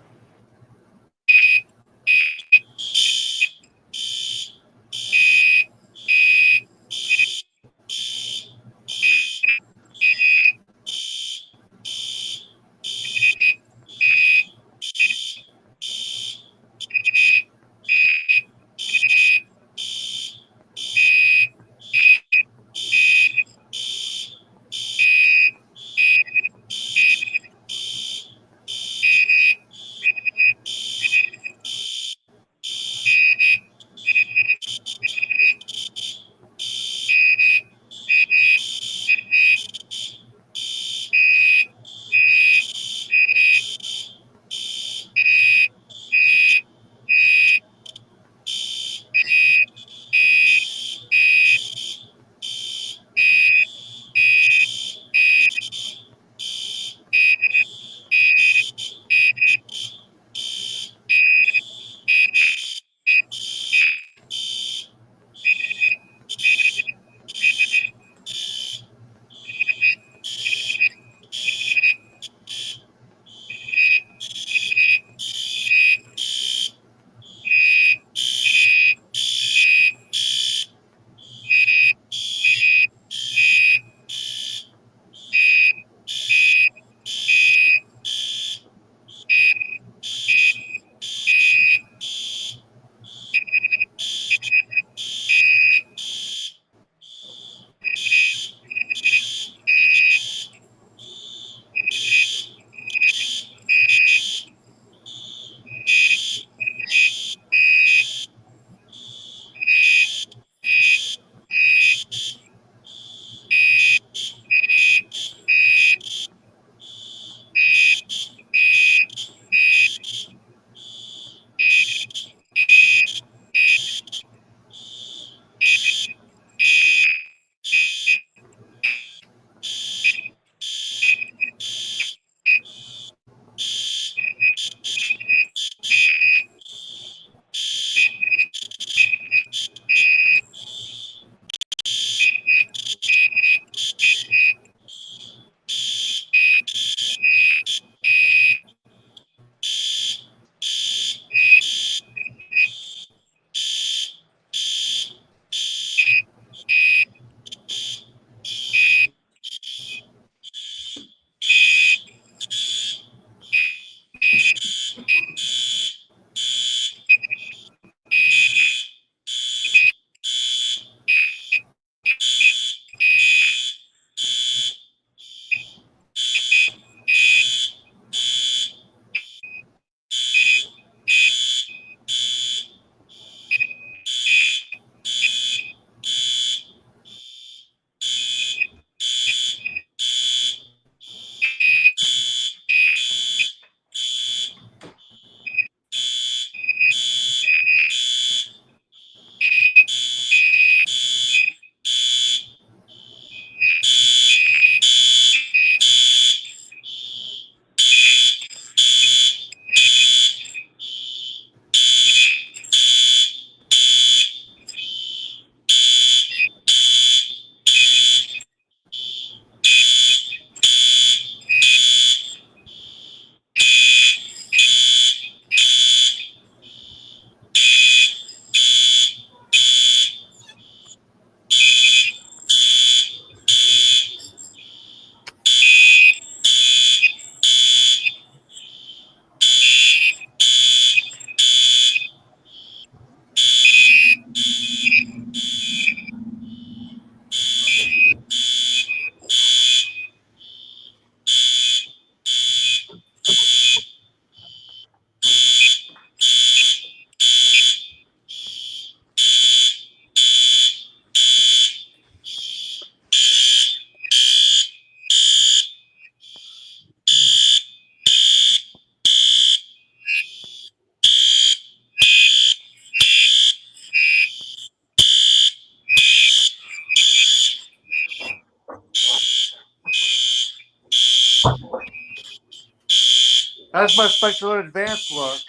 That's my special advanced look.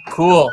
Cool.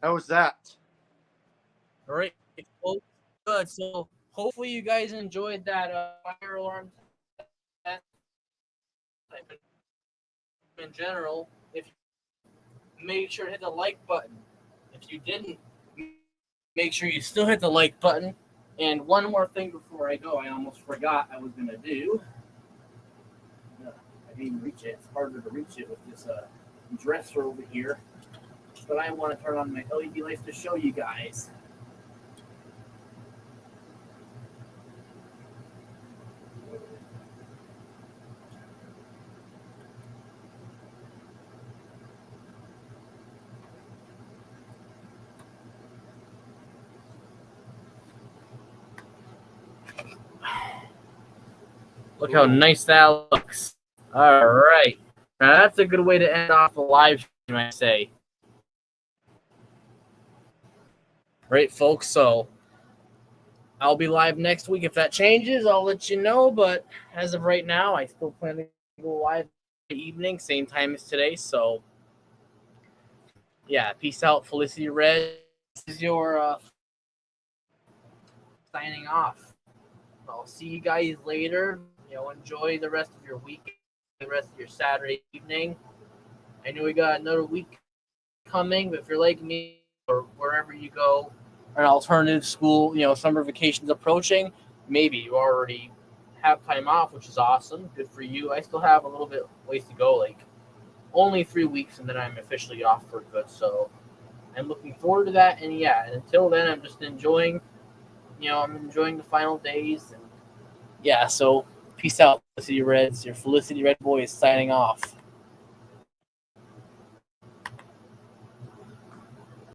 How was that? All right. Well, good. So hopefully you guys enjoyed that fire alarm test. In general, if you make sure to hit the like button. If you didn't, make sure you still hit the like button. And one more thing before I go, I almost forgot I was gonna do. I didn't reach it. It's harder to reach it with this dresser over here. But I want to turn on my LED lights to show you guys. Look how nice that looks. All right. Now that's a good way to end off a live stream, I say. Right, folks. So I'll be live next week. If that changes, I'll let you know. But as of right now, I still plan to go live the evening, same time as today. So yeah, peace out, Felicity Red. This is your signing off. I'll see you guys later. Enjoy the rest of your week, the rest of your Saturday evening. I know we got another week coming, but if you're like me or wherever you go, an alternative school, summer vacation's approaching, maybe you already have time off, which is awesome. Good for you. I still have a little bit ways to go, like only 3 weeks, and then I'm officially off for good. So I'm looking forward to that. And yeah, and until then, I'm just enjoying, I'm enjoying the final days. And yeah, so peace out, Felicity Reds. Your Felicity Red Boy is signing off.